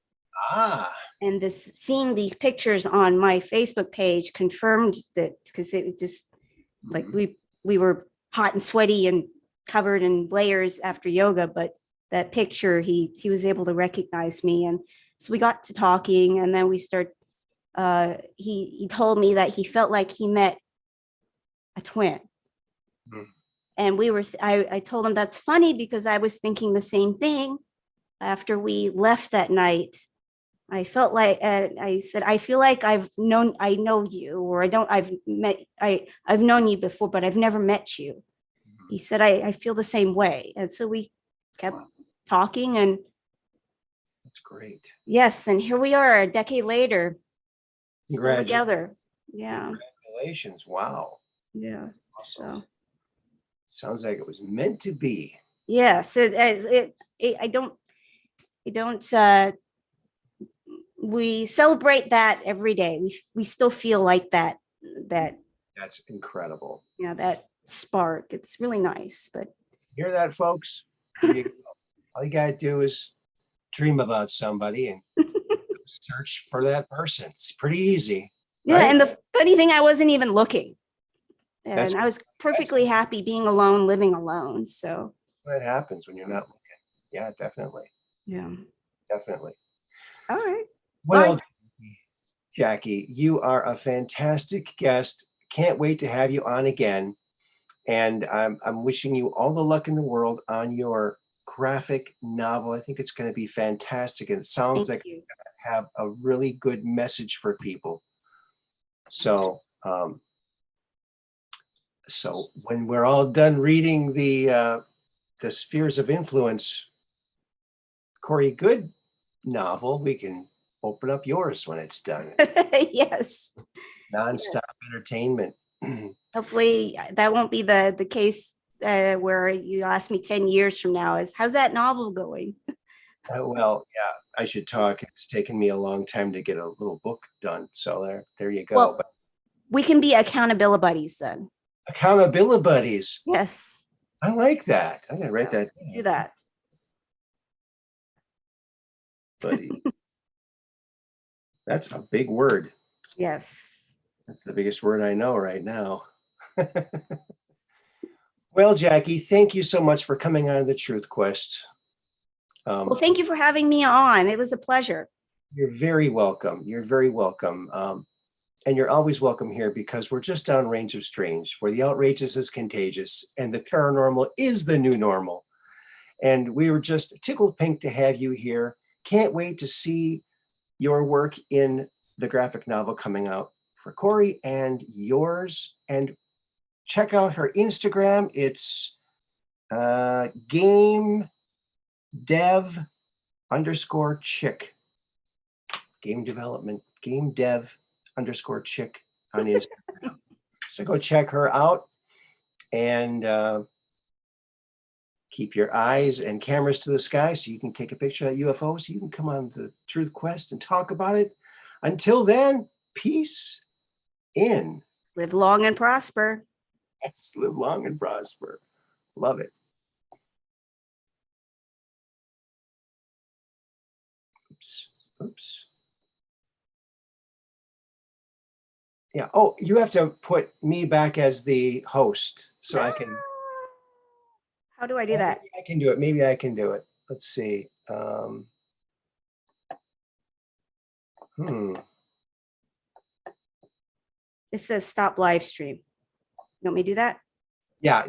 And seeing these pictures on my Facebook page confirmed that, because it just like we were hot and sweaty and covered in layers after yoga, but that picture, he was able to recognize me. And so we got to talking, and then we started, he told me that he felt like he met a twin. And I told him that's funny, because I was thinking the same thing after we left that night. I felt like, I said, I feel like I know you, or I've known you before, but I've never met you. He said, I feel the same way. And so we kept talking, and that's great. Yes. And here we are a decade later, still together. Yeah. Congratulations. Wow. Yeah. Awesome. So sounds like it was meant to be. Yes. We celebrate that every day. We still feel like that. That's incredible. Yeah, that spark. It's really nice. But hear that, folks? All you gotta do is dream about somebody and search for that person. It's pretty easy. Yeah, right? And the funny thing, I wasn't even looking. And I was perfectly happy being alone, living alone. So that happens when you're not looking. Yeah, definitely. Yeah. Definitely. All right. Well, Jackie, you are a fantastic guest. Can't wait to have you on again. And I'm wishing you all the luck in the world on your graphic novel. I think it's going to be fantastic. And it sounds Thank like you. have a really good message for people. So, so when we're all done reading the Spheres of Influence, Corey Good novel, we can open up yours when it's done. Yes. Nonstop entertainment. Hopefully that won't be the case where you ask me 10 years from now is how's that novel going? Well, yeah, I should talk. It's taken me a long time to get a little book done. So there you go. Well, But we can be accountability buddies then. accountability buddies. Yes. I like that. I'm gonna write that down. Do that. Buddy. That's a big word. Yes. That's the biggest word I know right now. Well, Jackie, thank you so much for coming on the Truth Quest. Well, thank you for having me on. It was a pleasure. You're very welcome. You're very welcome. And you're always welcome here because we're just down range of strange, where the outrageous is contagious and the paranormal is the new normal. And we were just tickled pink to have you here. Can't wait to see your work in the graphic novel coming out for Corey and yours. And check out her Instagram. It's game dev underscore chick. Game development, game dev underscore chick on Instagram. So go check her out and keep your eyes and cameras to the sky so you can take a picture of that UFO so you can come on the Truth Quest and talk about it. Until then, peace in. Live long and prosper. Yes, live long and prosper. Love it. Oops. Oops. Yeah. Oh, you have to put me back as the host so I can. How do I do that? I can do it. Maybe I can do it. Let's see. It says stop live stream. You want me to do that? Yeah.